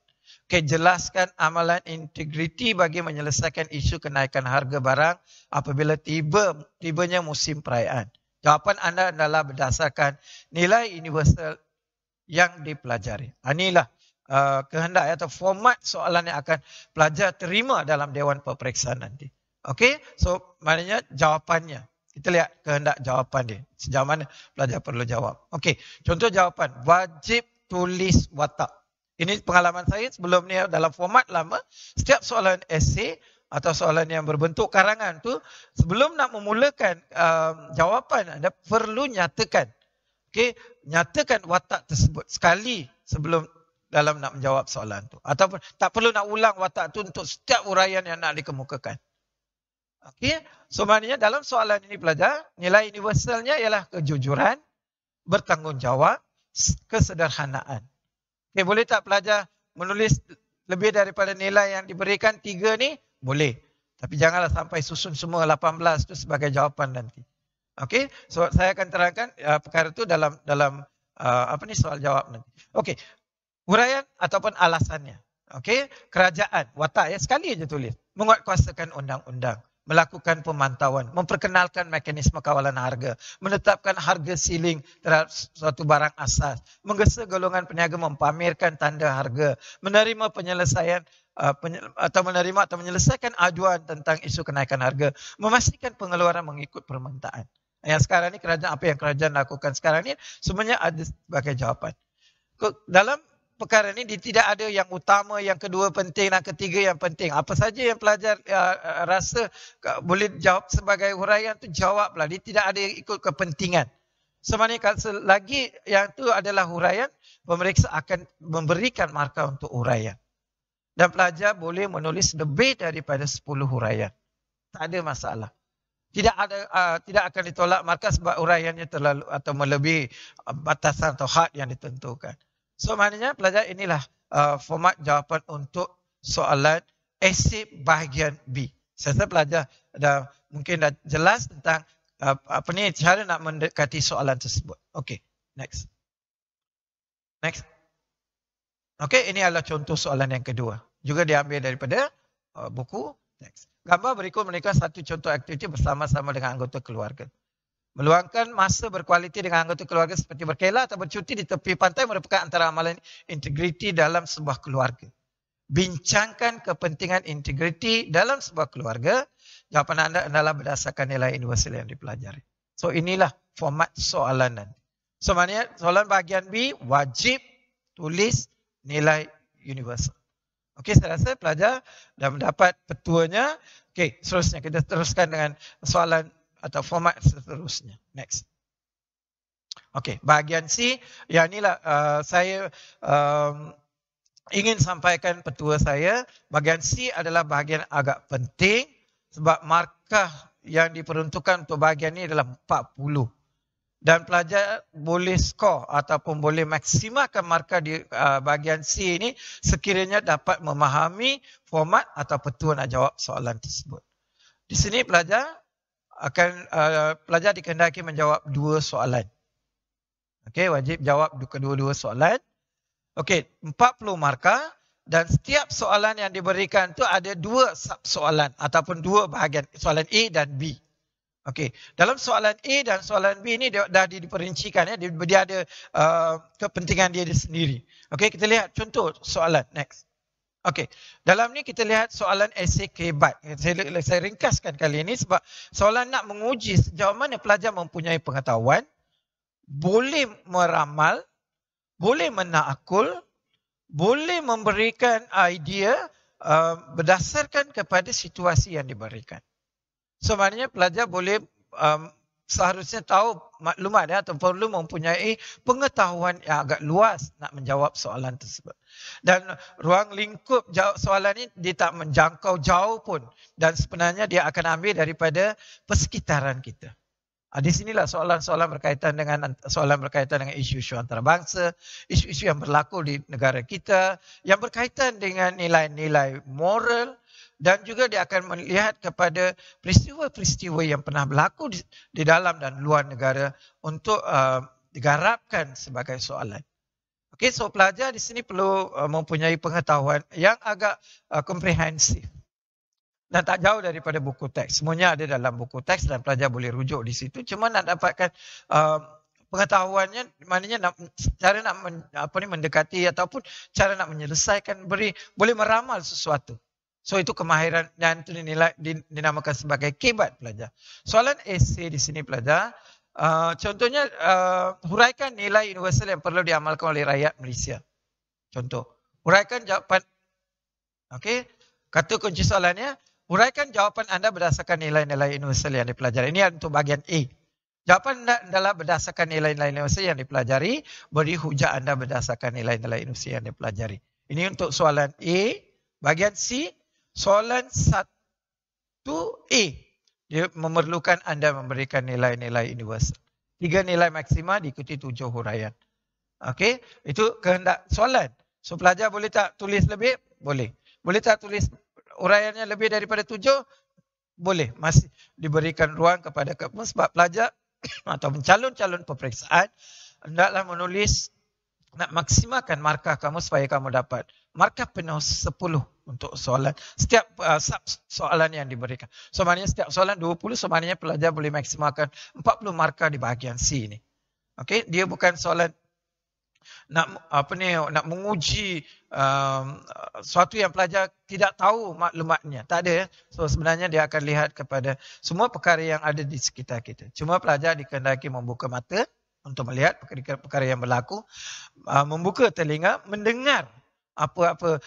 Okay, jelaskan amalan integriti bagi menyelesaikan isu kenaikan harga barang apabila tibanya musim perayaan. Jawapan anda adalah berdasarkan nilai universal yang dipelajari. Inilah kehendak atau format soalan yang akan pelajar terima dalam Dewan Peperiksaan nanti. Okey, so maknanya jawapannya. Kita lihat kehendak jawapan dia. Sejauh mana pelajar perlu jawab. Okey, contoh jawapan. Wajib tulis watak. Ini pengalaman saya sebelum ni dalam format lama. Setiap soalan esei atau soalan yang berbentuk karangan tu, sebelum nak memulakan jawapan, anda perlu nyatakan. Okay, nyatakan watak tersebut sekali sebelum dalam nak menjawab soalan tu. Ataupun tak perlu nak ulang watak tu untuk setiap uraian yang nak dikemukakan. Okay, so maknanya dalam soalan ini pelajar, nilai universalnya ialah kejujuran, bertanggungjawab, kesederhanaan. Okay, boleh tak pelajar menulis lebih daripada nilai yang diberikan 3 ni? Boleh. Tapi janganlah sampai susun semua 18 tu sebagai jawapan nanti. Okey, so saya akan terangkan perkara itu dalam soal jawab nanti. Okey. Huraian ataupun alasannya. Okey, kerajaan, watak sekali aja tulis. Menguatkuasakan undang-undang, melakukan pemantauan, memperkenalkan mekanisme kawalan harga, menetapkan harga ceiling terhadap suatu barang asas, menggesa golongan peniaga mempamerkan tanda harga, menerima penyelesaian atau menyelesaikan aduan tentang isu kenaikan harga, memastikan pengeluaran mengikut permintaan. Yang sekarang ni apa yang kerajaan lakukan sekarang ni semuanya ada sebagai jawapan. Dalam perkara ini tidak ada yang utama, yang kedua penting dan ketiga yang penting. Apa saja yang pelajar rasa boleh jawab sebagai huraian tu jawablah. Dia tidak ada yang ikut kepentingan. Sebenarnya selagi yang itu adalah huraian, pemeriksa akan memberikan markah untuk huraian. Dan pelajar boleh menulis lebih daripada 10 huraian. Tak ada masalah. Tidak akan ditolak markah sebab huraiannya terlalu atau melebihi batasan atau had yang ditentukan. So maknanya pelajar inilah format jawapan untuk soalan esei bahagian B. Saya rasa pelajar mungkin dah jelas tentang cara nak mendekati soalan tersebut. Okey, next. Okey, ini adalah contoh soalan yang kedua. Juga diambil daripada buku teks. Gambar berikut menunjukkan satu contoh aktiviti bersama-sama dengan anggota keluarga. Meluangkan masa berkualiti dengan anggota keluarga seperti berkelah atau bercuti di tepi pantai merupakan antara amalan integriti dalam sebuah keluarga. Bincangkan kepentingan integriti dalam sebuah keluarga. Jawapan anda adalah berdasarkan nilai universal yang dipelajari. So inilah format soalan nanti. So maknanya soalan bahagian B wajib tulis nilai universal. Okey, saya rasa pelajar dah mendapat petuanya. Okey, seterusnya kita teruskan dengan soalan atau format seterusnya. Next. Okey, bahagian C. Yang inilah saya ingin sampaikan petua saya. Bahagian C adalah bahagian agak penting. Sebab markah yang diperuntukkan untuk bahagian ini adalah 40. Dan pelajar boleh skor ataupun boleh maksimalkan markah di bahagian C ini sekiranya dapat memahami format atau petua nak jawab soalan tersebut. Di sini pelajar dikehendaki menjawab 2 soalan. Okey, wajib jawab kedua-dua soalan. Okey, 40 markah dan setiap soalan yang diberikan tu ada 2 soalan ataupun 2 bahagian, soalan A dan B. Okey, dalam soalan A dan soalan B ni dah diperincikan ya, dia ada kepentingan dia sendiri. Okey, kita lihat contoh soalan next. Okey, dalam ni kita lihat soalan esei kebat. Saya ringkaskan kali ini sebab soalan nak menguji sejauh mana pelajar mempunyai pengetahuan, boleh meramal, boleh menakul, boleh memberikan idea berdasarkan kepada situasi yang diberikan. So maknanya pelajar boleh seharusnya tahu maklumat atau perlu mempunyai pengetahuan yang agak luas nak menjawab soalan tersebut. Dan ruang lingkup jawab soalan ini dia tak menjangkau jauh pun dan sebenarnya dia akan ambil daripada persekitaran kita. Di sinilah soalan-soalan berkaitan dengan isu-isu antarabangsa, isu-isu yang berlaku di negara kita, yang berkaitan dengan nilai-nilai moral, dan juga dia akan melihat kepada peristiwa-peristiwa yang pernah berlaku di dalam dan luar negara untuk digarapkan sebagai soalan. Okey, so pelajar di sini perlu mempunyai pengetahuan yang agak komprehensif. Dan tak jauh daripada buku teks. Semuanya ada dalam buku teks dan pelajar boleh rujuk di situ. Cuma nak dapatkan pengetahuannya, maknanya cara nak mendekati ataupun cara nak menyelesaikan, boleh meramal sesuatu. So itu kemahiran dan itu dinamakan sebagai kebat pelajar. Soalan esei di sini pelajar, contohnya huraikan nilai universal yang perlu diamalkan oleh rakyat Malaysia. Contoh, huraikan jawapan. Okey, kata kunci soalannya, huraikan jawapan anda berdasarkan nilai-nilai universal yang dipelajari. Ini untuk bahagian A. Jawapan anda adalah berdasarkan nilai-nilai universal yang dipelajari, beri hujah anda berdasarkan nilai-nilai universal yang dipelajari. Ini untuk soalan A. Bahagian C, soalan 1A. Dia memerlukan anda memberikan nilai-nilai universal. 3 nilai maksima diikuti 7 huraian. Okey, itu kehendak soalan. So pelajar boleh tak tulis lebih? Boleh. Boleh tak tulis uraiannya lebih daripada 7? Boleh. Masih diberikan ruang kepada kamu sebab pelajar atau calon-calon peperiksaan hendaklah menulis, nak maksimalkan markah kamu supaya kamu dapat markah penuh 10 untuk soalan. Setiap soalan yang diberikan. So maknanya setiap soalan 20, so maknanya pelajar boleh maksimalkan 40 markah di bahagian C ini. Okey, dia bukan soalan nak menguji suatu yang pelajar tidak tahu maklumatnya. Tak ada ya. So sebenarnya dia akan lihat kepada semua perkara yang ada di sekitar kita. Cuma pelajar dikehendaki membuka mata untuk melihat perkara yang berlaku, membuka telinga, mendengar apa-apa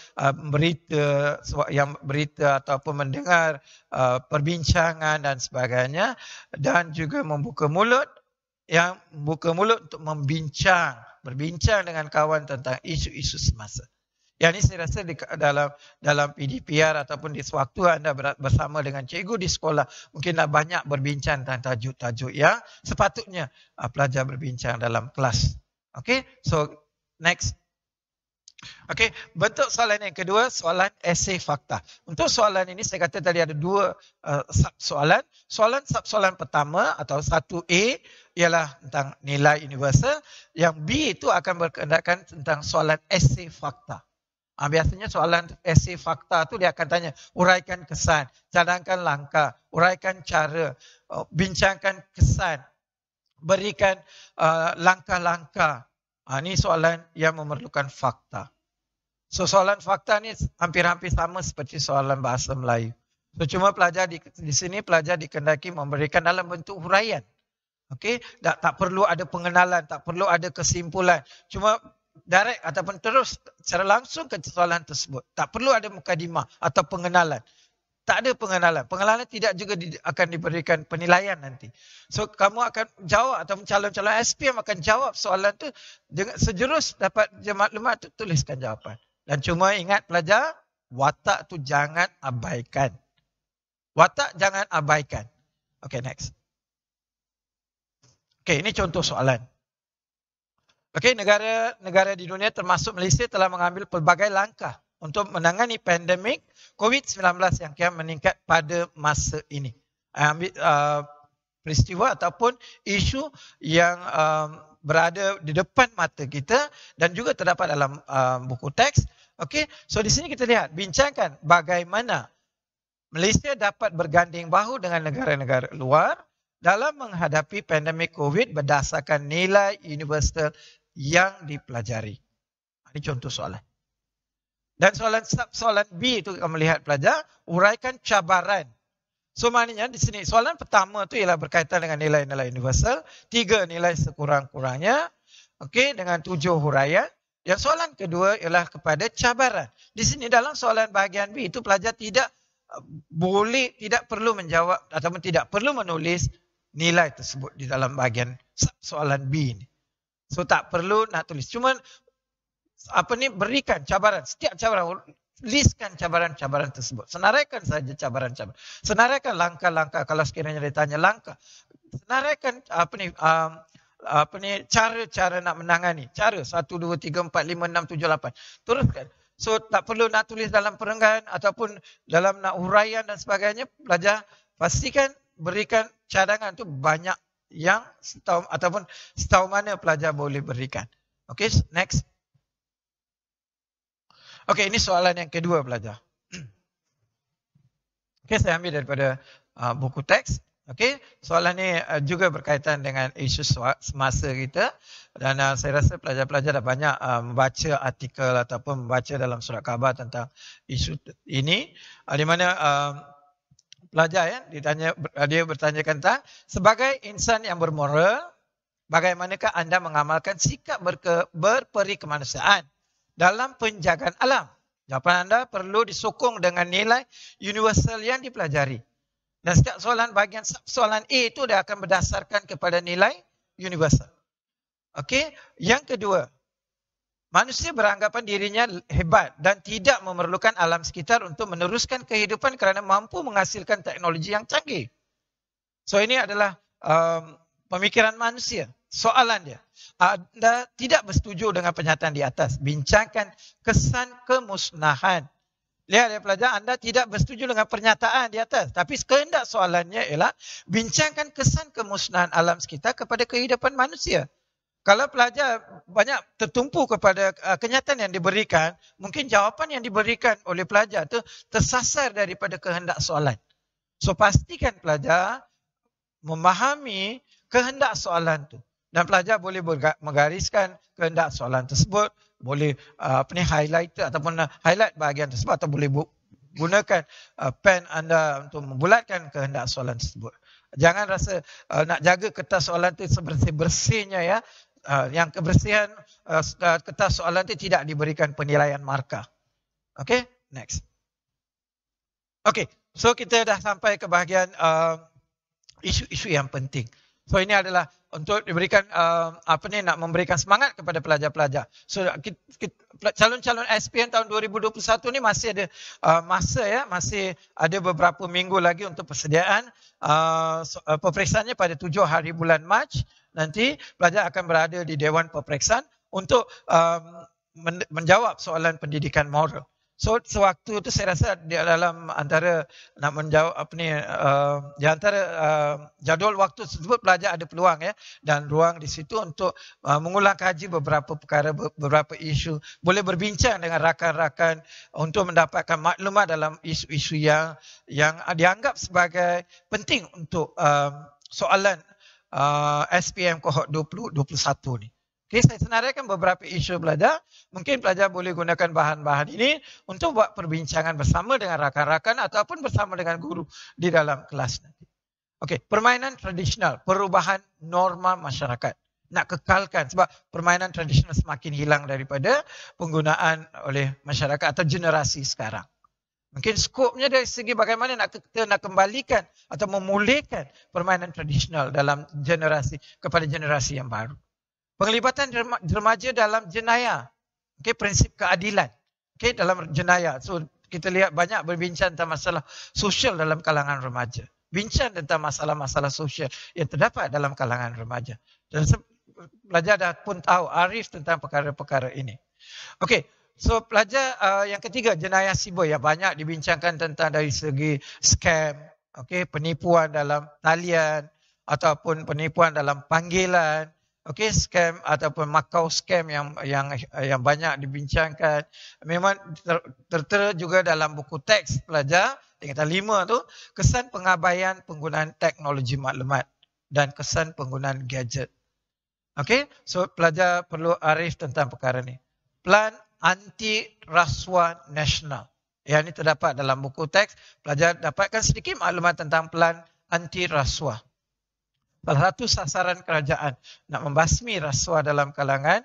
berita ataupun mendengar perbincangan dan sebagainya, dan juga membuka mulut untuk berbincang dengan kawan tentang isu-isu semasa. Yang ini saya rasa dalam PDPR ataupun di sewaktu anda bersama dengan cikgu di sekolah, mungkinlah banyak berbincang tentang tajuk-tajuk yang sepatutnya pelajar berbincang dalam kelas. Okey, so next. Okey, bentuk soalan yang kedua, soalan esei fakta. Untuk soalan ini saya kata tadi ada 2 sub-soalan. Sub-soalan pertama atau 1A ialah tentang nilai universal. Yang B itu akan berkenaan tentang soalan esei fakta. Biasanya soalan esei fakta tu dia akan tanya, uraikan kesan, cadangkan langkah, uraikan cara, bincangkan kesan, berikan langkah-langkah. Ini soalan yang memerlukan fakta. So soalan fakta ni hampir-hampir sama seperti soalan bahasa Melayu. So cuma pelajar di sini pelajar dikehendaki memberikan dalam bentuk huraian. Okey, tak perlu ada pengenalan, tak perlu ada kesimpulan. Cuma direct ataupun terus secara langsung ke soalan tersebut. Tak perlu ada mukadimah atau pengenalan. Tak ada pengenalan. Pengenalan tidak juga akan diberikan penilaian nanti. So kamu akan jawab atau calon-calon SPM akan jawab soalan tu dengan sejurus dapat maklumat tu, tuliskan jawapan. Dan cuma ingat pelajar, watak tu jangan abaikan. Watak jangan abaikan. Okay, next. Okay, ini contoh soalan. Okay, negara-negara di dunia termasuk Malaysia telah mengambil pelbagai langkah untuk menangani pandemik COVID-19 yang kian meningkat pada masa ini. Peristiwa ataupun isu yang berada di depan mata kita dan juga terdapat dalam buku teks. Okay, so di sini kita lihat, bincangkan bagaimana Malaysia dapat berganding bahu dengan negara-negara luar dalam menghadapi pandemik COVID berdasarkan nilai universal yang dipelajari. Ini contoh soalan. Dan soalan B itu kita melihat pelajar, uraikan cabaran. So maknanya di sini soalan pertama tu ialah berkaitan dengan nilai-nilai universal, 3 nilai sekurang-kurangnya, okey, dengan 7 huraian. Yang soalan kedua ialah kepada cabaran. Di sini dalam soalan bahagian B itu pelajar tidak perlu menjawab ataupun tidak perlu menulis nilai tersebut di dalam bahagian soalan B ini. So tak perlu nak tulis. Cuma berikan cabaran. Setiap cabaran, listkan cabaran-cabaran tersebut. Senaraikan saja cabaran-cabaran. Senaraikan langkah-langkah kalau sekiranya ditanya langkah. Senaraikan cara-cara nak menangani. Cara 1, 2, 3, 4, 5, 6, 7, 8. Teruskan. So tak perlu nak tulis dalam perenggan ataupun dalam nak huraian dan sebagainya. Pelajar pastikan berikan cadangan tu banyak yang setahu mana pelajar boleh berikan. Okay, next. Okay, ini soalan yang kedua pelajar. Okay, saya ambil daripada buku teks. Okay, soalan ini juga berkaitan dengan isu semasa kita. Dan saya rasa pelajar-pelajar dah banyak membaca artikel ataupun membaca dalam surat khabar tentang isu ini. Di mana pelajar dia bertanyakan tentang sebagai insan yang bermoral, bagaimanakah anda mengamalkan sikap berperi kemanusiaan dalam penjagaan alam? Jawapan anda perlu disokong dengan nilai universal yang dipelajari. Dan setiap soalan bahagian soalan A itu dia akan berdasarkan kepada nilai universal. Okey, yang kedua, manusia beranggapan dirinya hebat dan tidak memerlukan alam sekitar untuk meneruskan kehidupan kerana mampu menghasilkan teknologi yang canggih. So ini adalah pemikiran manusia. Soalan dia, anda tidak bersetuju dengan pernyataan di atas. Bincangkan kesan kemusnahan. Lihat ya pelajar, anda tidak bersetuju dengan pernyataan di atas. Tapi kehendak soalannya ialah bincangkan kesan kemusnahan alam sekitar kepada kehidupan manusia. Kalau pelajar banyak tertumpu kepada kenyataan yang diberikan, mungkin jawapan yang diberikan oleh pelajar itu tersasar daripada kehendak soalan. So pastikan pelajar memahami kehendak soalan itu. Dan pelajar boleh menggariskan kehendak soalan tersebut, boleh highlighter ataupun highlight bahagian tersebut atau boleh gunakan pen anda untuk membulatkan kehendak soalan tersebut. Jangan rasa nak jaga kertas soalan itu sebersih-bersihnya ya. Yang kebersihan kertas soalan itu tidak diberikan penilaian markah. Okay, next. Okay, so kita dah sampai ke bahagian isu-isu yang penting. So ini adalah untuk diberikan nak memberikan semangat kepada pelajar-pelajar. So calon-calon SPM tahun 2021 ni masih ada masa ya, masih ada beberapa minggu lagi untuk persediaan. Peperiksaannya pada 7 hari bulan Mac. Nanti pelajar akan berada di Dewan Peperiksaan untuk menjawab soalan pendidikan moral. So sewaktu itu saya rasa di dalam antara nak menjawab di antara jadual waktu tersebut pelajar ada peluang ya dan ruang di situ untuk mengulang kaji beberapa perkara, beberapa isu, boleh berbincang dengan rakan-rakan untuk mendapatkan maklumat dalam isu-isu yang dianggap sebagai penting untuk soalan SPM kohort 2021 ni. Okay, saya senaraikan beberapa isu pelajar. Mungkin pelajar boleh gunakan bahan-bahan ini untuk buat perbincangan bersama dengan rakan-rakan ataupun bersama dengan guru di dalam kelas nanti. Okay, permainan tradisional, perubahan norma masyarakat. Nak kekalkan sebab permainan tradisional semakin hilang daripada penggunaan oleh masyarakat atau generasi sekarang. Mungkin skopnya dari segi bagaimana kita nak kembalikan atau memulihkan permainan tradisional dalam generasi kepada generasi yang baru. Penglibatan remaja dalam jenayah. Okay, prinsip keadilan. Okay, dalam jenayah. So kita lihat banyak berbincang tentang masalah sosial dalam kalangan remaja. Bincang tentang masalah-masalah sosial yang terdapat dalam kalangan remaja. Dan pelajar dah pun tahu, arif tentang perkara-perkara ini. Okey, so pelajar yang ketiga, jenayah siber yang banyak dibincangkan tentang dari segi scam, penipuan dalam talian ataupun penipuan dalam panggilan. Scam ataupun makau scam yang banyak dibincangkan. Memang tertera juga dalam buku teks pelajar, tingkatan 5 tu, kesan pengabaian penggunaan teknologi maklumat dan kesan penggunaan gadget. So pelajar perlu arif tentang perkara ni. Plan anti rasuah nasional. Yang ini terdapat dalam buku teks, pelajar dapatkan sedikit maklumat tentang plan anti rasuah. Salah satu sasaran kerajaan nak membasmi rasuah dalam kalangan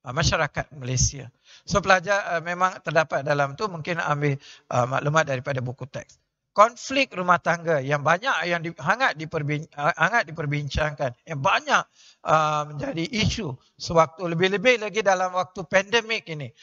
masyarakat Malaysia. So pelajar memang terdapat dalam tu, mungkin ambil maklumat daripada buku teks. Konflik rumah tangga yang banyak yang hangat diperbincangkan, yang banyak menjadi isu sewaktu, lebih-lebih lagi dalam waktu pandemik ini.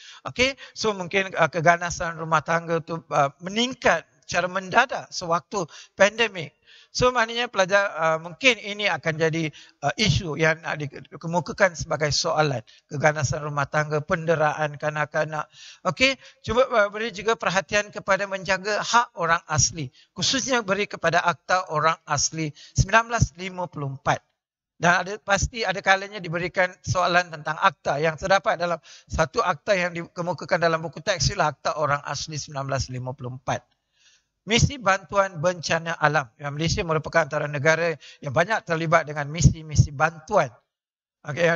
So mungkin keganasan rumah tangga tu meningkat secara mendadak sewaktu pandemik. So maknanya pelajar mungkin ini akan jadi isu yang dikemukakan sebagai soalan. Keganasan rumah tangga, penderaan kanak-kanak. Cuba beri juga perhatian kepada menjaga hak orang asli. Khususnya beri kepada Akta Orang Asli 1954. Dan pasti ada kalanya diberikan soalan tentang akta yang terdapat dalam satu akta yang dikemukakan dalam buku teks, ialah Akta Orang Asli 1954. Misi bantuan bencana alam. Malaysia merupakan antara negara yang banyak terlibat dengan misi-misi bantuan.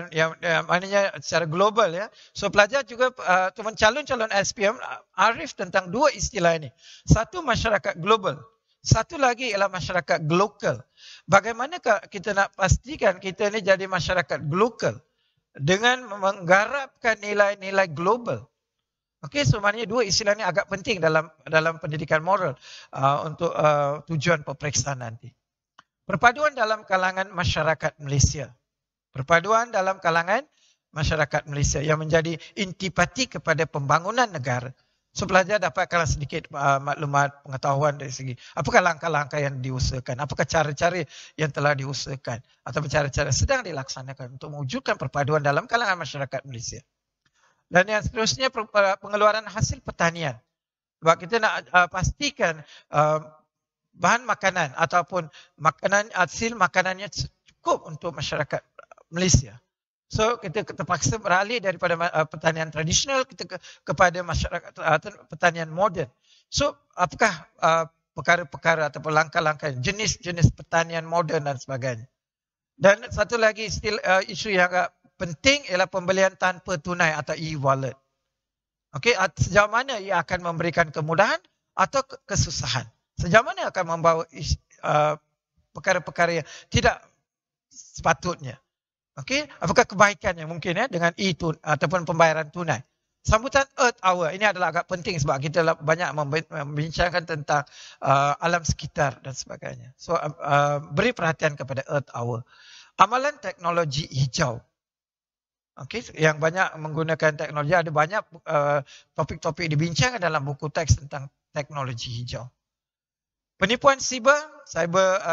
Yang maknanya secara global ya. So pelajar juga calon-calon SPM arif tentang dua istilah ini. Satu masyarakat global, satu lagi ialah masyarakat lokal. Bagaimanakah kita nak pastikan kita ni jadi masyarakat lokal dengan menggarapkan nilai-nilai global? So maknanya dua istilah ini agak penting dalam pendidikan moral untuk tujuan peperiksaan nanti. Perpaduan dalam kalangan masyarakat Malaysia. Perpaduan dalam kalangan masyarakat Malaysia yang menjadi intipati kepada pembangunan negara. So pelajar dapatkanlah sedikit maklumat, pengetahuan dari segi apakah langkah-langkah yang diusahakan, apakah cara-cara yang telah diusahakan atau cara-cara sedang dilaksanakan untuk mewujudkan perpaduan dalam kalangan masyarakat Malaysia. Dan yang seterusnya pengeluaran hasil pertanian. Sebab kita nak pastikan bahan makanan ataupun hasil makanannya cukup untuk masyarakat Malaysia. So kita terpaksa beralih daripada pertanian tradisional kita kepada masyarakat pertanian moden. So apakah perkara-perkara ataupun langkah-langkah jenis-jenis pertanian moden dan sebagainya. Dan satu lagi isu yang agak penting ialah pembelian tanpa tunai atau e-wallet. Sejauh mana ia akan memberikan kemudahan atau kesusahan? Sejauh mana akan membawa perkara-perkara yang tidak sepatutnya? Apakah kebaikannya mungkin dengan ataupun pembayaran tunai? Sambutan Earth Hour ini adalah agak penting sebab kita banyak membincangkan tentang alam sekitar dan sebagainya. So beri perhatian kepada Earth Hour. Amalan teknologi hijau. Yang banyak menggunakan teknologi, ada banyak topik-topik dibincangkan dalam buku teks tentang teknologi hijau. Penipuan cyber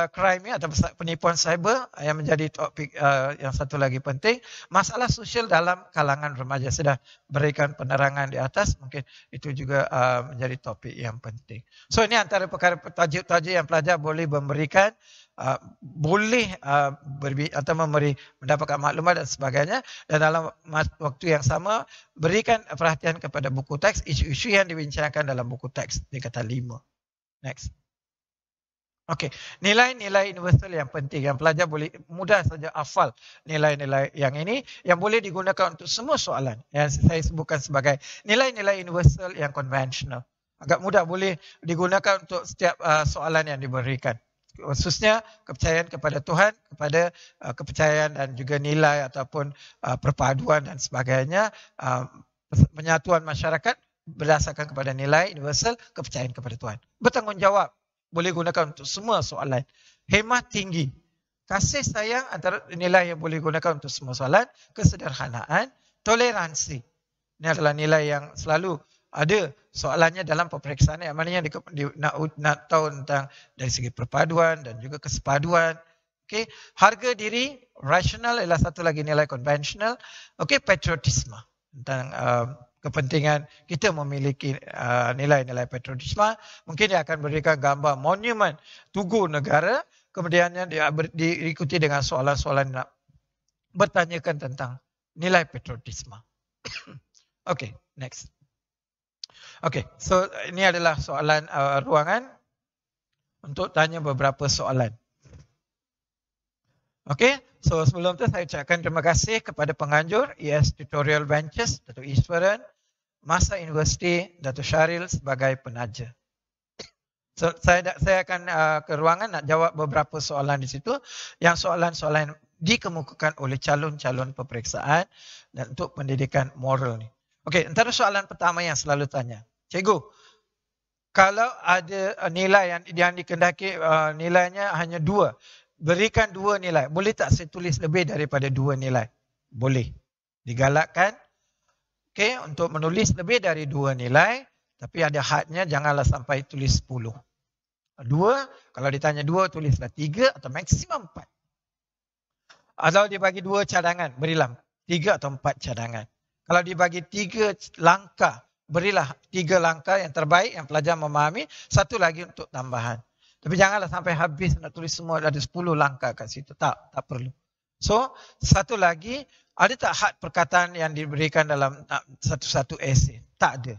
crime atau penipuan cyber yang menjadi topik yang satu lagi penting. Masalah sosial dalam kalangan remaja, sudah berikan penerangan di atas, mungkin itu juga menjadi topik yang penting. So ini antara perkara tajuk-tajuk yang pelajar boleh memberikan, atau mendapatkan maklumat dan sebagainya, dan dalam waktu yang sama berikan perhatian kepada buku teks, isu-isu yang dibincangkan dalam buku teks tingkatan 5. Next. Nilai-nilai universal yang penting yang pelajar boleh mudah saja hafal nilai-nilai yang ini yang boleh digunakan untuk semua soalan yang saya sebutkan sebagai nilai-nilai universal yang konvensional. Agak mudah boleh digunakan untuk setiap soalan yang diberikan. Khususnya kepercayaan kepada Tuhan, kepada kepercayaan dan juga nilai ataupun perpaduan dan sebagainya, penyatuan masyarakat berdasarkan kepada nilai universal, kepercayaan kepada Tuhan. Bertanggungjawab, boleh gunakan untuk semua soalan. Hemat tinggi, kasih sayang antara nilai yang boleh gunakan untuk semua soalan. Kesederhanaan, toleransi. Ini adalah nilai yang selalu ada soalannya dalam peperiksaan yang mana yang nak tahu tentang dari segi perpaduan dan juga kesepaduan. Okey, harga diri rasional ialah satu lagi nilai konvensional. Okey, patriotisme tentang kepentingan kita memiliki nilai-nilai patriotisme. Mungkin dia akan berikan gambar monumen tugu negara, kemudiannya dia diikuti dengan soalan-soalan nak bertanyakan tentang nilai patriotisme. Okey, next. Okey, so ini adalah soalan ruangan untuk tanya beberapa soalan. Okey, so sebelum tu saya ucapkan terima kasih kepada penganjur ES Tutorial Ventures, Datuk Iswaran, Masa Universiti, Datuk Syaril sebagai penaja. So, saya akan ke ruangan nak jawab beberapa soalan di situ, yang soalan-soalan dikemukakan oleh calon-calon peperiksaan dan untuk pendidikan moral ni. Okey, antara soalan pertama yang selalu tanya, cikgu, kalau ada nilai yang dikehendaki nilainya hanya 2, berikan 2 nilai. Boleh tak saya tulis lebih daripada 2 nilai? Boleh. Digalakkan untuk menulis lebih dari 2 nilai, tapi ada hadnya, janganlah sampai tulis 10. 2, kalau ditanya 2 tulislah 3 atau maksimum 4. Kalau dibagi 2 cadangan, berilah 3 atau 4 cadangan. Kalau dibagi 3 langkah, berilah 3 langkah yang terbaik yang pelajar memahami, 1 lagi untuk tambahan. Tapi janganlah sampai habis nak tulis semua, ada 10 langkah kat situ. Tak perlu. So, 1 lagi, ada tak had perkataan yang diberikan dalam satu-satu esei? Tak ada.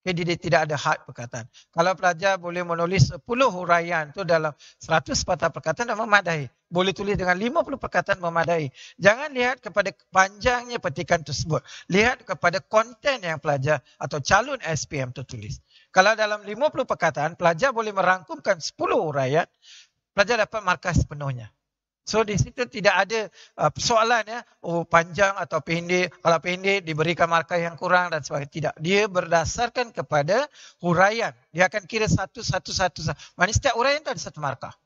Dia tidak ada had perkataan. Kalau pelajar boleh menulis 10 huraian tu dalam 100 patah perkataan dah memadai. Boleh tulis dengan 50 perkataan memadai. Jangan lihat kepada panjangnya petikan tersebut. Lihat kepada konten yang pelajar atau calon SPM tu tulis. Kalau dalam 50 perkataan, pelajar boleh merangkumkan 10 huraian, pelajar dapat markah sepenuhnya. So di situ tidak ada persoalan ya, panjang atau pendek. Kalau pendek diberikan markah yang kurang dan sebagainya. Tidak. Dia berdasarkan kepada huraian. Dia akan kira satu. Maksudnya setiap huraian itu ada 1 markah.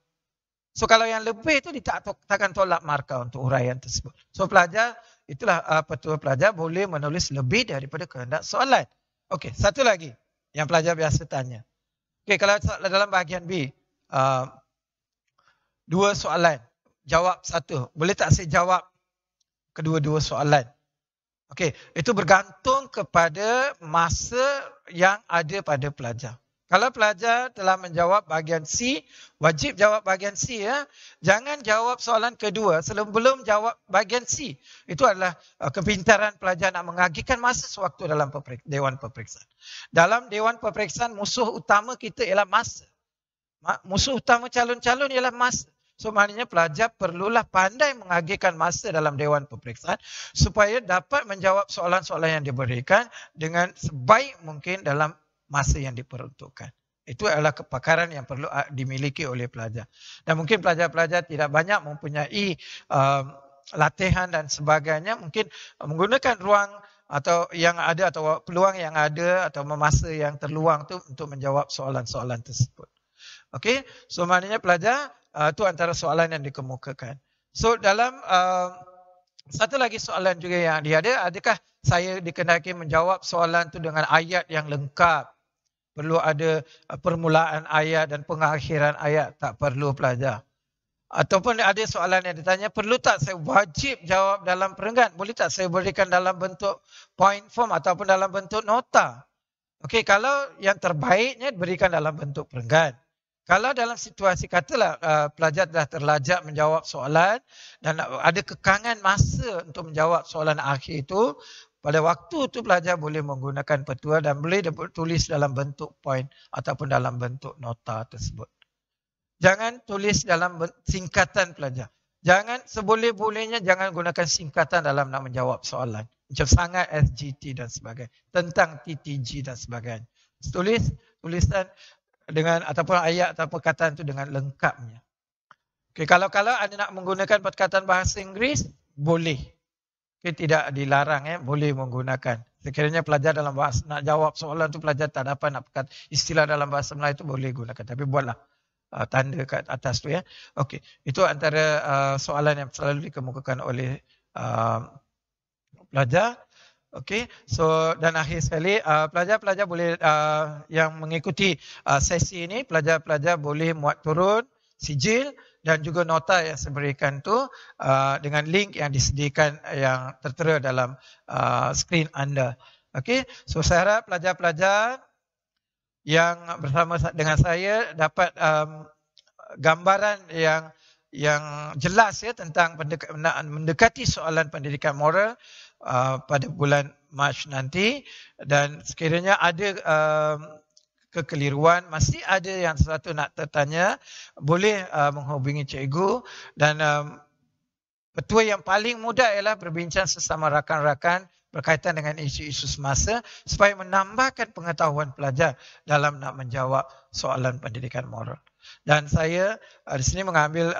So kalau yang lebih itu takkan tolak markah untuk huraian tersebut. So pelajar, itulah petua pelajar boleh menulis lebih daripada kehendak soalan. Okey, satu lagi yang pelajar biasa tanya. Okey, kalau dalam bahagian B, 2 soalan. Jawab 1. Boleh tak saya jawab kedua-dua soalan? Okey, itu bergantung kepada masa yang ada pada pelajar. Kalau pelajar telah menjawab bahagian C, wajib jawab bahagian C ya. Jangan jawab soalan kedua sebelum jawab bahagian C. Itu adalah kepintaran pelajar nak mengagihkan masa sewaktu dalam Dewan Peperiksaan. Dalam Dewan Peperiksaan, musuh utama kita ialah masa. Musuh utama calon-calon ialah masa. So maknanya pelajar perlulah pandai mengagihkan masa dalam Dewan Peperiksaan supaya dapat menjawab soalan-soalan yang diberikan dengan sebaik mungkin dalam masa yang diperuntukkan. Itu adalah kepakaran yang perlu dimiliki oleh pelajar. Dan mungkin pelajar-pelajar tidak banyak mempunyai latihan dan sebagainya. Mungkin menggunakan ruang atau yang ada atau peluang yang ada atau masa yang terluang tu untuk menjawab soalan-soalan tersebut. Okey, so maknanya pelajar itu antara soalan yang dikemukakan. So dalam satu lagi soalan juga yang ada, adakah saya dikehendaki menjawab soalan itu dengan ayat yang lengkap? Perlu ada permulaan ayat dan pengakhiran ayat? Tak perlu pelajar. Ataupun ada soalan yang ditanya, perlu tak saya wajib jawab dalam perenggan? Boleh tak saya berikan dalam bentuk point form ataupun dalam bentuk nota? Okey, kalau yang terbaiknya berikan dalam bentuk perenggan. Kalau dalam situasi katalah pelajar telah terlajak menjawab soalan dan ada kekangan masa untuk menjawab soalan akhir itu, pada waktu itu pelajar boleh menggunakan petua dan boleh tulis dalam bentuk point ataupun dalam bentuk nota tersebut. Jangan tulis dalam singkatan pelajar. Jangan seboleh-bolehnya jangan gunakan singkatan dalam nak menjawab soalan. Macam sangat SGT dan sebagainya. Tentang TTG dan sebagainya. Tulisan dengan ataupun ayat atau perkataan itu dengan lengkapnya. Okay, kalau ada nak menggunakan perkataan bahasa Inggeris, boleh. Okay, tidak dilarang boleh menggunakan. Sekiranya pelajar dalam bahasa nak jawab soalan tu pelajar tak dapat nak perkata istilah dalam bahasa Melayu itu boleh gunakan. Tapi buatlah tanda kat atas tu ya. Okey, itu antara soalan yang selalu dikemukakan oleh pelajar. Okey, so dan akhir sekali pelajar-pelajar boleh yang mengikuti sesi ini, pelajar-pelajar boleh muat turun sijil dan juga nota yang saya berikan tu dengan link yang disediakan yang tertera dalam skrin anda. Okey, so saya harap pelajar-pelajar yang bersama dengan saya dapat gambaran yang jelas ya tentang mendekati soalan pendidikan moral pada bulan Mac nanti, dan sekiranya ada kekeliruan, masih ada yang sesuatu nak tertanya, boleh menghubungi cikgu, dan petua yang paling mudah ialah berbincang sesama rakan-rakan berkaitan dengan isu-isu semasa supaya menambahkan pengetahuan pelajar dalam nak menjawab soalan pendidikan moral. Dan saya di sini mengambil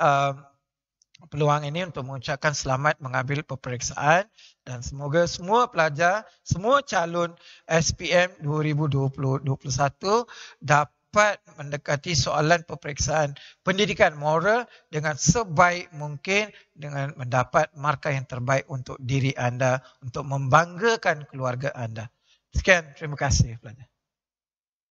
peluang ini untuk mengucapkan selamat mengambil peperiksaan, dan semoga semua pelajar, semua calon SPM 2020-21 dapat mendekati soalan peperiksaan pendidikan moral dengan sebaik mungkin, dengan mendapat markah yang terbaik untuk diri anda, untuk membanggakan keluarga anda. Sekian, terima kasih pelajar.